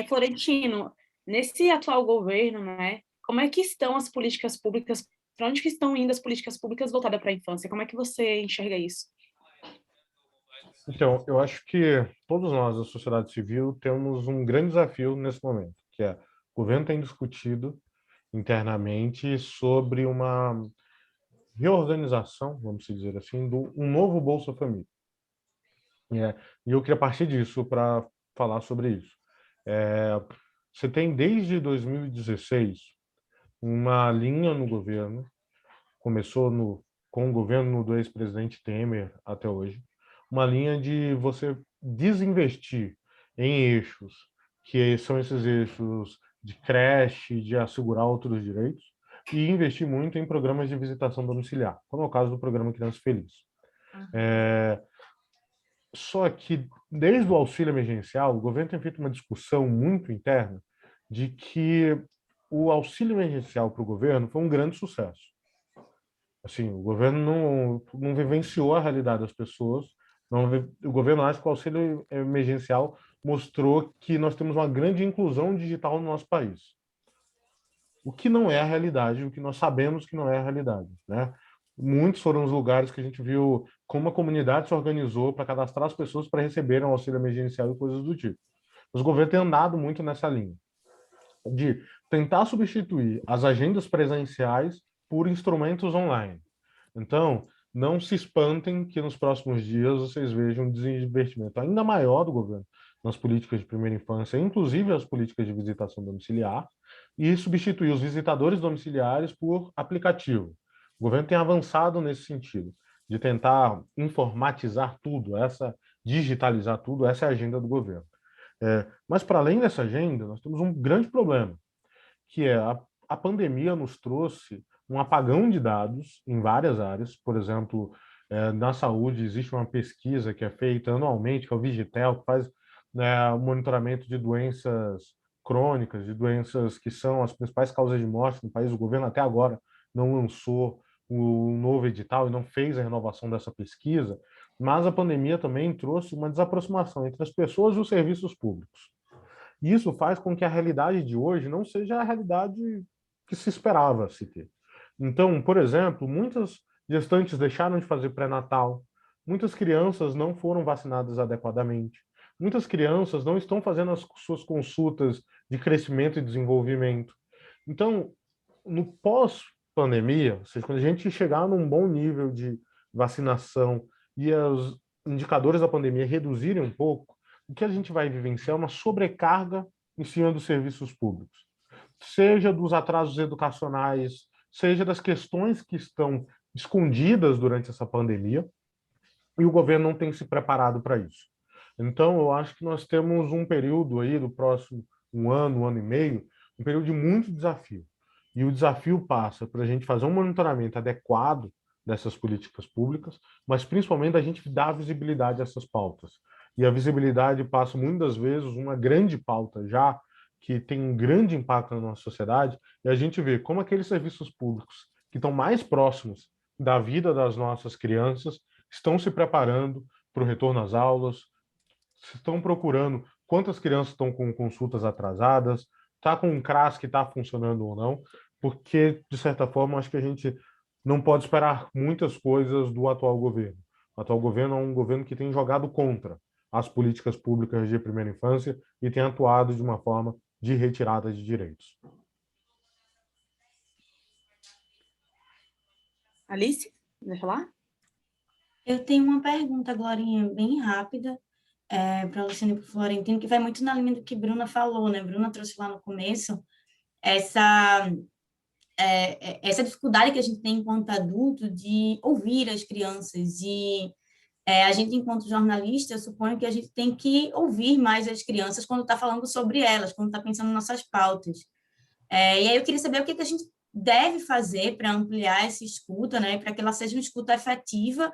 Florentino, nesse atual governo, né, como é que estão as políticas públicas, para onde que estão indo as políticas públicas voltadas para a infância? Como é que você enxerga isso? Então, eu acho que todos nós, da sociedade civil, temos um grande desafio nesse momento, que é o governo tem discutido internamente sobre uma reorganização, vamos dizer assim, do um novo Bolsa Família. E eu queria partir disso para falar sobre isso. Você tem desde 2016 uma linha no governo, começou com o governo do ex-presidente Temer até hoje, uma linha de você desinvestir em eixos, que são esses eixos de creche, de assegurar outros direitos, e investir muito em programas de visitação domiciliar, como é o caso do programa Criança Feliz. Só que, desde o auxílio emergencial, o governo tem feito uma discussão muito interna de que o auxílio emergencial para o governo foi um grande sucesso. Assim, o governo não vivenciou a realidade das pessoas. O governo acha que o auxílio emergencial mostrou que nós temos uma grande inclusão digital no nosso país. O que não é a realidade, o que nós sabemos que não é a realidade, né? Muitos foram os lugares que a gente viu como a comunidade se organizou para cadastrar as pessoas para receberem o auxílio emergencial e coisas do tipo. Os governos têm andado muito nessa linha de tentar substituir as agendas presenciais por instrumentos online. Então, não se espantem que nos próximos dias vocês vejam um desinvestimento ainda maior do governo nas políticas de primeira infância, inclusive as políticas de visitação domiciliar, e substituir os visitadores domiciliares por aplicativo. O governo tem avançado nesse sentido, de tentar informatizar tudo, digitalizar tudo, essa é a agenda do governo. Mas, para além dessa agenda, nós temos um grande problema, que é a pandemia nos trouxe um apagão de dados em várias áreas. Por exemplo, na saúde existe uma pesquisa que é feita anualmente, que é o Vigitel, que faz o monitoramento de doenças crônicas, de doenças que são as principais causas de morte no país. O governo até agora não lançou o novo edital e não fez a renovação dessa pesquisa, mas a pandemia também trouxe uma desaproximação entre as pessoas e os serviços públicos. E isso faz com que a realidade de hoje não seja a realidade que se esperava se ter. Então, por exemplo, muitas gestantes deixaram de fazer pré-natal, muitas crianças não foram vacinadas adequadamente, muitas crianças não estão fazendo as suas consultas de crescimento e desenvolvimento. Então, no pós-pandemia, ou seja, quando a gente chegar num bom nível de vacinação e os indicadores da pandemia reduzirem um pouco, o que a gente vai vivenciar é uma sobrecarga em cima dos serviços públicos, seja dos atrasos educacionais, seja das questões que estão escondidas durante essa pandemia, e o governo não tem se preparado para isso. Então, eu acho que nós temos um período aí do próximo um ano e meio, um período de muito desafio. E o desafio passa por a gente fazer um monitoramento adequado dessas políticas públicas, mas principalmente a gente dar visibilidade a essas pautas. E a visibilidade passa muitas vezes uma grande pauta já que tem um grande impacto na nossa sociedade, e a gente vê como aqueles serviços públicos que estão mais próximos da vida das nossas crianças estão se preparando para o retorno às aulas, estão procurando quantas crianças estão com consultas atrasadas, está com um CRAS que está funcionando ou não, porque, de certa forma, acho que a gente não pode esperar muitas coisas do atual governo. O atual governo é um governo que tem jogado contra as políticas públicas de primeira infância e tem atuado de uma forma de retirada de direitos. Alice, vai falar? Eu tenho uma pergunta, Glorinha, bem rápida, para a Luciana e para o Florentino, que vai muito na linha do que Bruna falou, né? Bruna trouxe lá no começo essa dificuldade que a gente tem enquanto adulto de ouvir as crianças e a gente, enquanto jornalista, eu suponho que a gente tem que ouvir mais as crianças quando está falando sobre elas, quando está pensando em nossas pautas. E aí eu queria saber o que a gente deve fazer para ampliar essa escuta, né? Para que ela seja uma escuta efetiva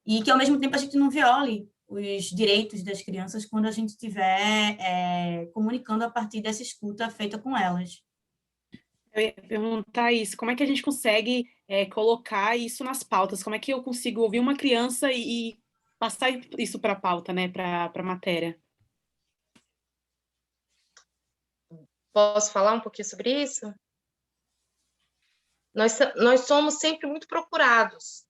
e que, ao mesmo tempo, a gente não viole os direitos das crianças quando a gente estiver comunicando a partir dessa escuta feita com elas. Eu ia perguntar isso, como é que a gente consegue colocar isso nas pautas? Como é que eu consigo ouvir uma criança e passar isso para a pauta, né, para a matéria? Posso falar um pouquinho sobre isso? Nós somos sempre muito procurados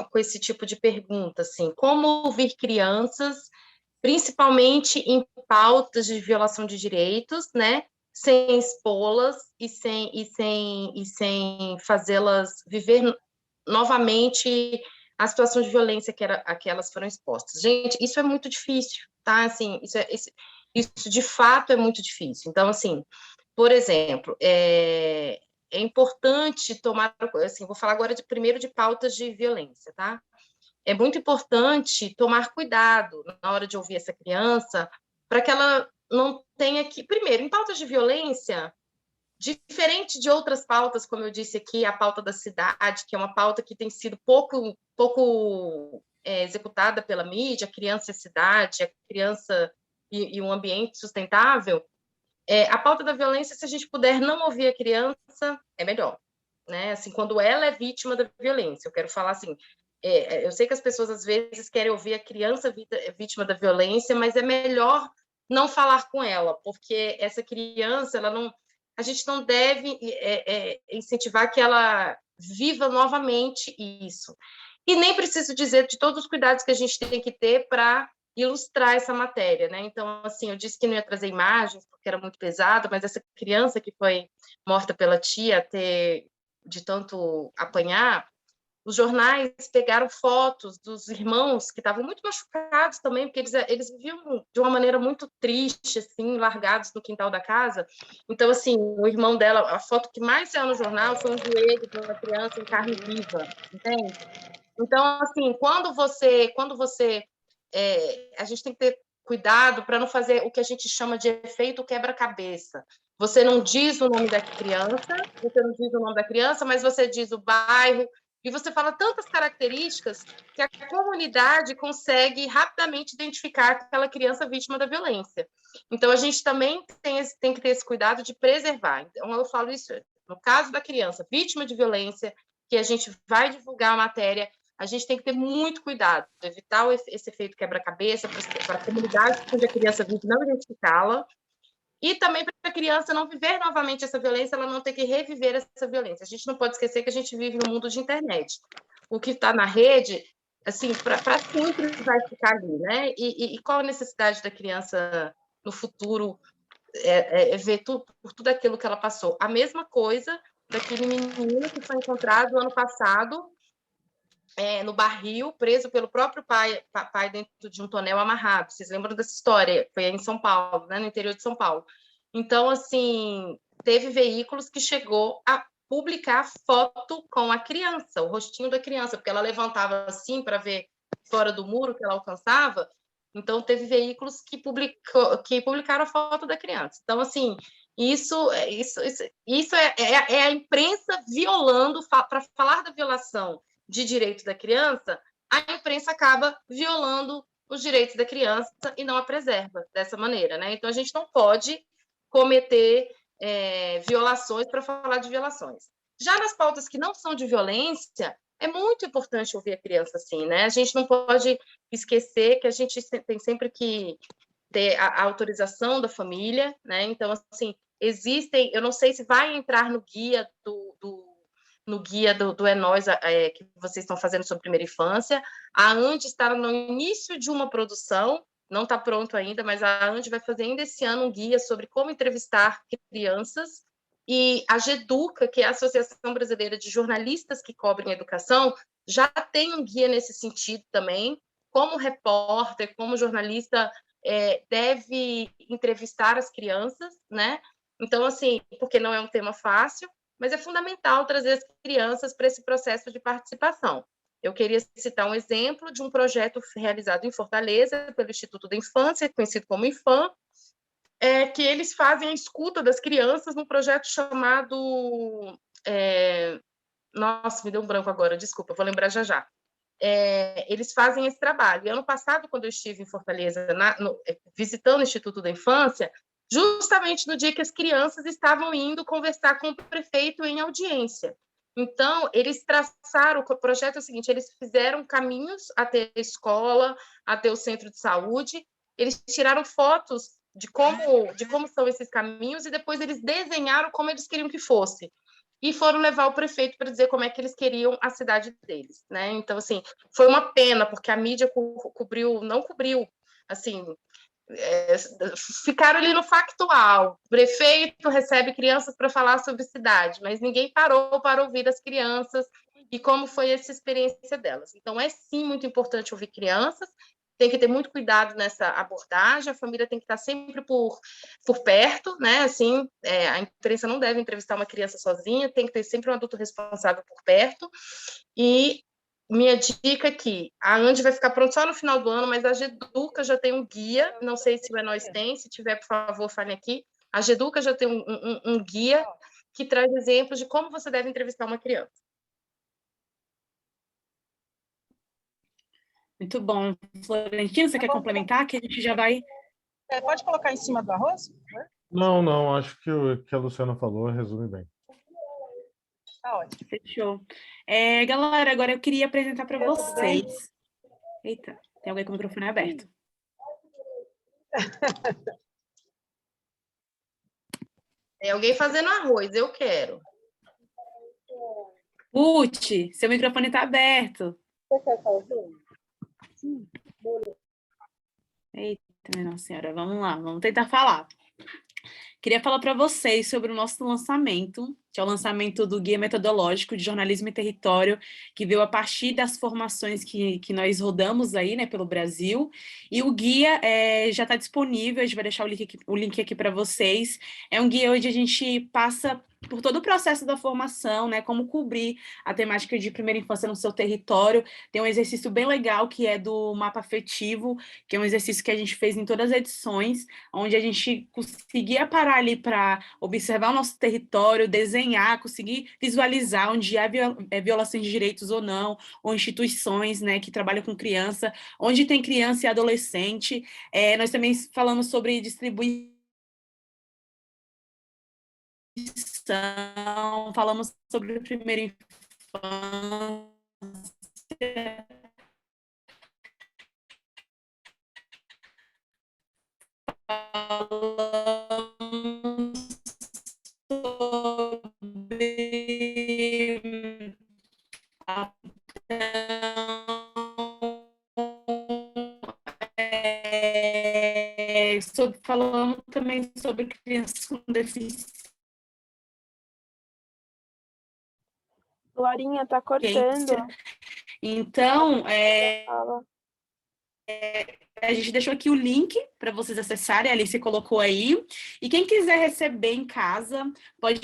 com esse tipo de pergunta, assim, como ouvir crianças, principalmente em pautas de violação de direitos, né, sem expô-las e sem fazê-las viver novamente a situação de violência a que elas foram expostas. Gente, isso é muito difícil, tá? Assim, isso de fato é muito difícil. Então, assim, por exemplo, é importante tomar, assim, vou falar agora primeiro de pautas de violência, tá? É muito importante tomar cuidado na hora de ouvir essa criança, para que ela não tenha que, primeiro, em pautas de violência, Diferente de outras pautas, como eu disse aqui, a pauta da cidade, que é uma pauta que tem sido pouco executada pela mídia, a criança e a cidade, a criança e um ambiente sustentável, a pauta da violência, se a gente puder não ouvir a criança, é melhor, né? Assim, quando ela é vítima da violência, eu quero falar assim, eu sei que as pessoas às vezes querem ouvir a criança vítima da violência, mas é melhor não falar com ela, porque essa criança, a gente não deve incentivar que ela viva novamente isso. E nem preciso dizer de todos os cuidados que a gente tem que ter para ilustrar essa matéria, né? Então, assim, eu disse que não ia trazer imagens, porque era muito pesado, mas essa criança que foi morta pela tia, de tanto apanhar, os jornais pegaram fotos dos irmãos que estavam muito machucados também, porque eles viviam de uma maneira muito triste, assim, largados no quintal da casa. Então, assim, o irmão dela, a foto que mais saiu no jornal foi um joelho de uma criança em carne viva, entende? Então, assim, quando você a gente tem que ter cuidado para não fazer o que a gente chama de efeito quebra-cabeça. Você não diz o nome da criança, mas você diz o bairro, e você fala tantas características que a comunidade consegue rapidamente identificar aquela criança vítima da violência. Então, a gente também tem que ter esse cuidado de preservar. Então, eu falo isso no caso da criança vítima de violência, que a gente vai divulgar a matéria, a gente tem que ter muito cuidado, evitar esse efeito quebra-cabeça, para a comunidade onde a criança vive não identificá-la, e também para a criança não viver novamente essa violência, ela não ter que reviver essa violência. A gente não pode esquecer que a gente vive no mundo de internet. O que está na rede, assim, para sempre vai ficar ali, né? E qual a necessidade da criança no futuro ver por tudo aquilo que ela passou? A mesma coisa daquele menino que foi encontrado ano passado no barril, preso pelo próprio pai dentro de um tonel amarrado. Vocês lembram dessa história? Foi em São Paulo, né, no interior de São Paulo. Então, assim, teve veículos que chegou a publicar foto com a criança, o rostinho da criança, porque ela levantava assim para ver fora do muro que ela alcançava. Então, teve veículos que publicaram a foto da criança. Então, assim, isso é a imprensa violando, para falar da violação de direito da criança, a imprensa acaba violando os direitos da criança e não a preserva dessa maneira, né? Então, a gente não pode cometer violações para falar de violações. Já nas pautas que não são de violência, é muito importante ouvir a criança assim, né? A gente não pode esquecer que a gente tem sempre que ter a autorização da família, né? Então, assim, existem, eu não sei se vai entrar no guia do É Nós, que vocês estão fazendo sobre primeira infância. A ANDI está no início de uma produção, não está pronto ainda, mas a ANDI vai fazer ainda esse ano um guia sobre como entrevistar crianças, e a GEDUCA, que é a Associação Brasileira de Jornalistas que Cobrem Educação, já tem um guia nesse sentido também, como repórter, como jornalista deve entrevistar as crianças, né? Então, assim, porque não é um tema fácil, mas é fundamental trazer as crianças para esse processo de participação. Eu queria citar um exemplo de um projeto realizado em Fortaleza pelo Instituto da Infância, conhecido como IFAM, que eles fazem a escuta das crianças num projeto chamado... Nossa, me deu um branco agora, desculpa, vou lembrar já já. Eles fazem esse trabalho. E ano passado, quando eu estive em Fortaleza, visitando o Instituto da Infância, justamente no dia que as crianças estavam indo conversar com o prefeito em audiência. Então, eles traçaram, o projeto é o seguinte, eles fizeram caminhos até a escola, até o centro de saúde, eles tiraram fotos de como são esses caminhos e depois eles desenharam como eles queriam que fosse. E foram levar o prefeito para dizer como é que eles queriam a cidade deles, né? Então, assim, foi uma pena, porque a mídia não cobriu, assim, ficaram ali no factual. O prefeito recebe crianças para falar sobre cidade, mas ninguém parou para ouvir as crianças e como foi essa experiência delas. Então, é sim muito importante ouvir crianças, tem que ter muito cuidado nessa abordagem, a família tem que estar sempre por perto, né? Assim, a imprensa não deve entrevistar uma criança sozinha, tem que ter sempre um adulto responsável por perto. E minha dica aqui, a ANDI vai ficar pronta só no final do ano, mas a GEDUCA já tem um guia, não sei se o É Nós tem, se tiver, por favor, fale aqui. A GEDUCA já tem um guia que traz exemplos de como você deve entrevistar uma criança. Muito bom. Florentino, você quer complementar? Que a gente já vai... Pode colocar em cima do arroz? Não, acho que o que a Luciana falou resume bem. Tá ótimo. Fechou. Galera, agora eu queria apresentar para vocês... Eita, tem alguém com o microfone aberto. Tem alguém fazendo arroz, eu quero. Ruth, seu microfone está aberto. Você quer fazer? Eita, minha Nossa Senhora, vamos lá, vamos tentar falar. Queria falar para vocês sobre o nosso lançamento, que é o lançamento do Guia Metodológico de Jornalismo e Território, que veio a partir das formações que nós rodamos aí, né, pelo Brasil. E o guia já está disponível, a gente vai deixar o link aqui para vocês. É um guia onde a gente passa por todo o processo da formação, né, como cobrir a temática de primeira infância no seu território. Tem um exercício bem legal que é do mapa afetivo, que é um exercício que a gente fez em todas as edições, onde a gente conseguia parar ali para observar o nosso território, desenhar, conseguir visualizar onde há violações de direitos ou não, ou instituições, né, que trabalham com criança, onde tem criança e adolescente. Nós também falamos sobre distribuição, falamos sobre a primeira infância, falando também sobre crianças com deficiência. Glorinha, tá cortando. Então, Fala. a gente deixou aqui o link para vocês acessarem, a Alice colocou aí. E quem quiser receber em casa, pode...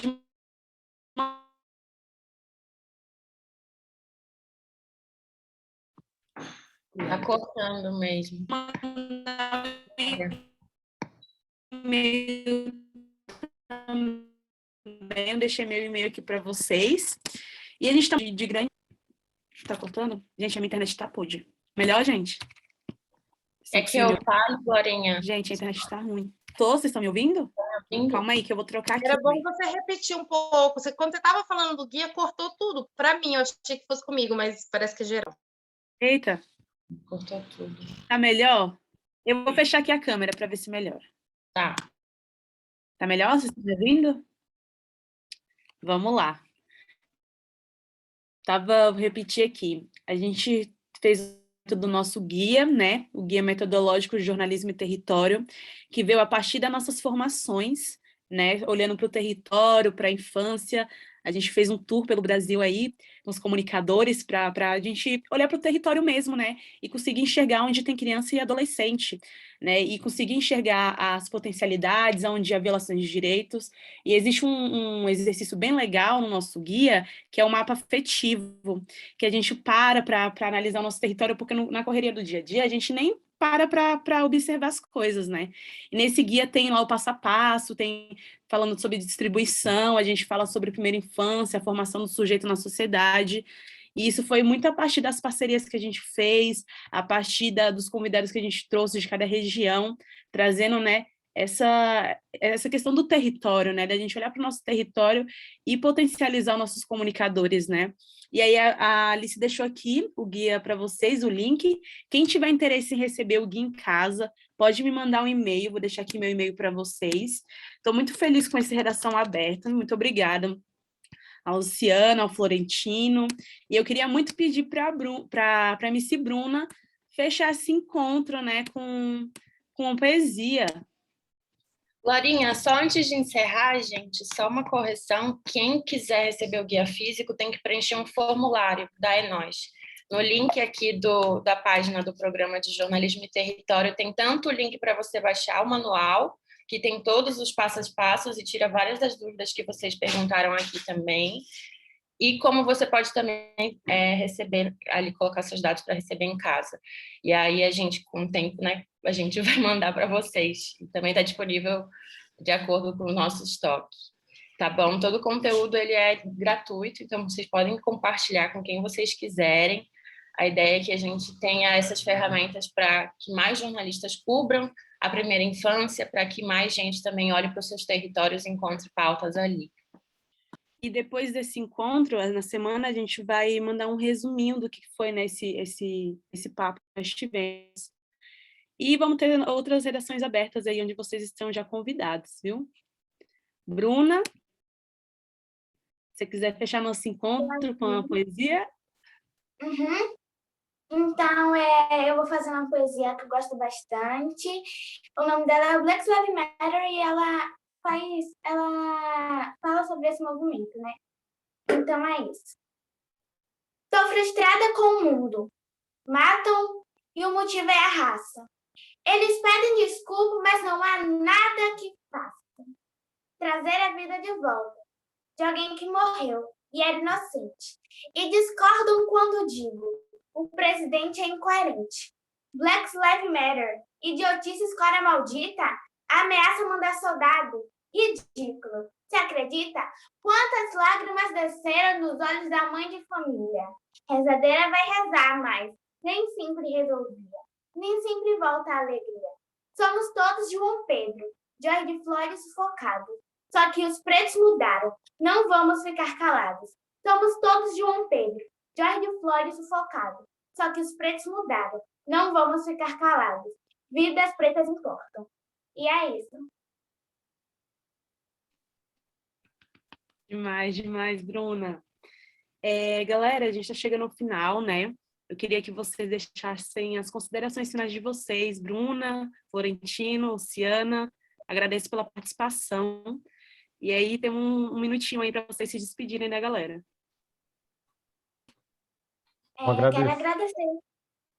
Tá cortando mesmo. E-mail também, eu deixei meu e-mail aqui para vocês. E a gente tá de grande... Tá cortando? Gente, a minha internet tá podre. Melhor, gente? É que eu falo, Glorinha. Gente, a internet tá ruim. Vocês estão me ouvindo? Calma aí, que eu vou trocar aqui. Era bom você repetir um pouco. Quando você estava falando do guia, cortou tudo. Para mim, eu achei que fosse comigo, mas parece que é geral. Eita. Cortou tudo. Tá melhor? Eu vou fechar aqui a câmera para ver se melhora. Tá. Tá melhor? Vocês estão me ouvindo? Vamos lá. Vou repetir aqui. A gente fez do nosso guia, né? O Guia Metodológico de Jornalismo e Território, que veio a partir das nossas formações, né? Olhando para o território, para a infância. A gente fez um tour pelo Brasil aí, com os comunicadores, para a gente olhar para o território mesmo, né? E conseguir enxergar onde tem criança e adolescente, né? E conseguir enxergar as potencialidades, onde há violações de direitos. E existe um exercício bem legal no nosso guia, que é o mapa afetivo, que a gente para analisar o nosso território, porque na correria do dia a dia a gente nem para observar as coisas, né? E nesse guia tem lá o passo a passo, tem falando sobre distribuição, a gente fala sobre primeira infância, a formação do sujeito na sociedade, e isso foi muito a partir das parcerias que a gente fez, a partir dos convidados que a gente trouxe de cada região, trazendo, né, essa questão do território, né, da gente olhar para o nosso território e potencializar os nossos comunicadores, né. E aí a Alice deixou aqui o guia para vocês, o link. Quem tiver interesse em receber o guia em casa, pode me mandar um e-mail, vou deixar aqui meu e-mail para vocês. Estou muito feliz com essa redação aberta, muito obrigada ao Luciano, ao Florentino, e eu queria muito pedir para a MC Bruna fechar esse encontro, né, com poesia. Glorinha, só antes de encerrar, gente, só uma correção. Quem quiser receber o guia físico tem que preencher um formulário da Enós. No link aqui da página do Programa de Jornalismo e Território, tem tanto o link para você baixar o manual, que tem todos os passos a passos e tira várias das dúvidas que vocês perguntaram aqui também, e como você pode também receber, ali colocar seus dados para receber em casa. E aí a gente, com o tempo, né, a gente vai mandar para vocês. E também está disponível de acordo com o nosso estoque. tá bom? Todo o conteúdo ele é gratuito, então vocês podem compartilhar com quem vocês quiserem. A ideia é que a gente tenha essas ferramentas para que mais jornalistas cubram a primeira infância, para que mais gente também olhe para os seus territórios e encontre pautas ali. E depois desse encontro, na semana, a gente vai mandar um resuminho do que foi, né, esse papo que nós tivemos. E vamos ter outras redações abertas aí, onde vocês estão já convidados, viu? Bruna, se você quiser fechar nosso encontro com a poesia. Uhum. Então, eu vou fazer uma poesia que eu gosto bastante. O nome dela é Black Lives Matter e ela fala sobre esse movimento, né? Então é isso. Tô frustrada com o mundo. Matam e o motivo é a raça. Eles pedem desculpa, mas não há nada que faça. Trazer a vida de volta de alguém que morreu e era inocente. E discordam quando digo: o presidente é incoerente. Black Lives Matter, idiotice escola maldita, ameaça mandar soldado. Ridículo. Se acredita? Quantas lágrimas desceram nos olhos da mãe de família? Rezadeira vai rezar, mas nem sempre resolvia. Nem sempre volta a alegria. Somos todos João Pedro, George Floyd sufocado. Só que os pretos mudaram. Não vamos ficar calados. Somos todos João Pedro, George Floyd sufocado. Só que os pretos mudaram. Não vamos ficar calados. Vidas pretas importam. E é isso. Demais, demais, Bruna. Galera, a gente está chegando ao final, né? Eu queria que vocês deixassem as considerações finais de vocês, Bruna, Florentino, Luciana. Agradeço pela participação. E aí tem um minutinho aí para vocês se despedirem da galera. Quero agradecer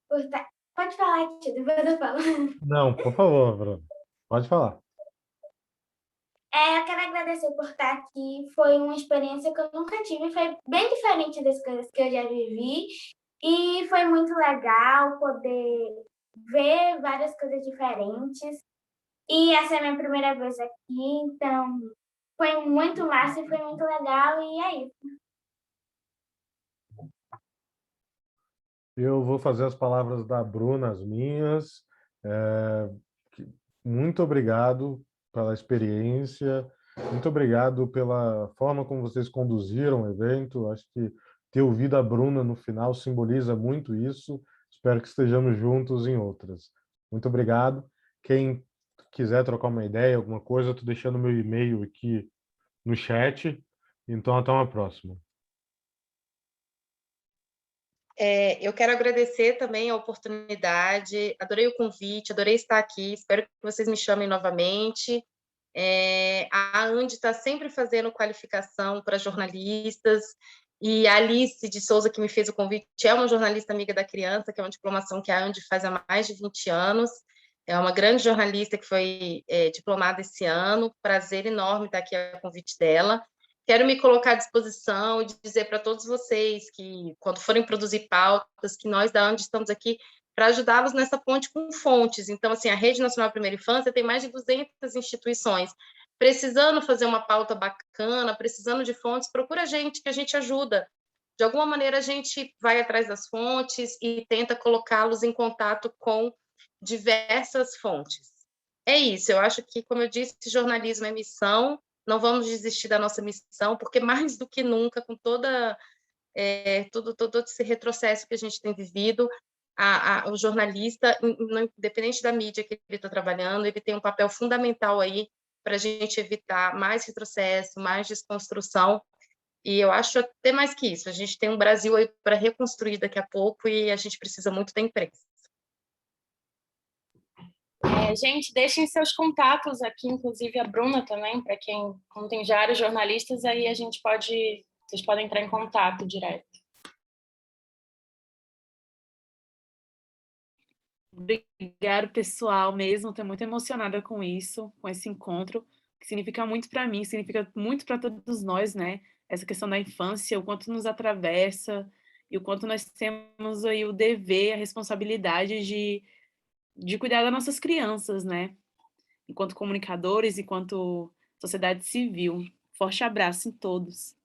por estar... Pode falar, tia, depois eu falo. Não, por favor, Bruno. Pode falar. Eu quero agradecer por estar aqui. Foi uma experiência que eu nunca tive. Foi bem diferente das coisas que eu já vivi. E foi muito legal poder ver várias coisas diferentes. E essa é a minha primeira vez aqui, então foi muito massa e foi muito legal. E é isso. Eu vou fazer as palavras da Bruna, as minhas. Muito obrigado pela experiência, muito obrigado pela forma como vocês conduziram o evento. Acho que ter ouvido a Bruna no final simboliza muito isso. Espero que estejamos juntos em outras. Muito obrigado. Quem quiser trocar uma ideia, alguma coisa, eu estou deixando meu e-mail aqui no chat. Então, até uma próxima. Eu quero agradecer também a oportunidade, adorei o convite, adorei estar aqui, espero que vocês me chamem novamente. A Andi está sempre fazendo qualificação para jornalistas, e a Alice de Souza, que me fez o convite, é uma jornalista amiga da criança, que é uma diplomação que a Andi faz há mais de 20 anos, é uma grande jornalista que foi diplomada esse ano, prazer enorme estar aqui a convite dela. Quero me colocar à disposição e dizer para todos vocês que, quando forem produzir pautas, que nós da Andi estamos aqui para ajudá-los nessa ponte com fontes. Então, assim, a Rede Nacional Primeira Infância tem mais de 200 instituições. Precisando fazer uma pauta bacana, precisando de fontes, procura a gente, que a gente ajuda. De alguma maneira, a gente vai atrás das fontes e tenta colocá-los em contato com diversas fontes. É isso, eu acho que, como eu disse, jornalismo é missão. Não vamos desistir da nossa missão, porque mais do que nunca, com todo esse retrocesso que a gente tem vivido, o jornalista, independente da mídia que ele está trabalhando, ele tem um papel fundamental aí para a gente evitar mais retrocesso, mais desconstrução, e eu acho até mais que isso, a gente tem um Brasil aí para reconstruir daqui a pouco e a gente precisa muito da imprensa. Gente, deixem seus contatos aqui, inclusive a Bruna também, para quem, como tem vários jornalistas, aí vocês podem entrar em contato direto. Obrigado, pessoal, mesmo. Estou muito emocionada com isso, com esse encontro, que significa muito para mim, significa muito para todos nós, né? Essa questão da infância, o quanto nos atravessa e o quanto nós temos aí o dever, a responsabilidade de cuidar das nossas crianças, né? Enquanto comunicadores, enquanto sociedade civil. Forte abraço em todos.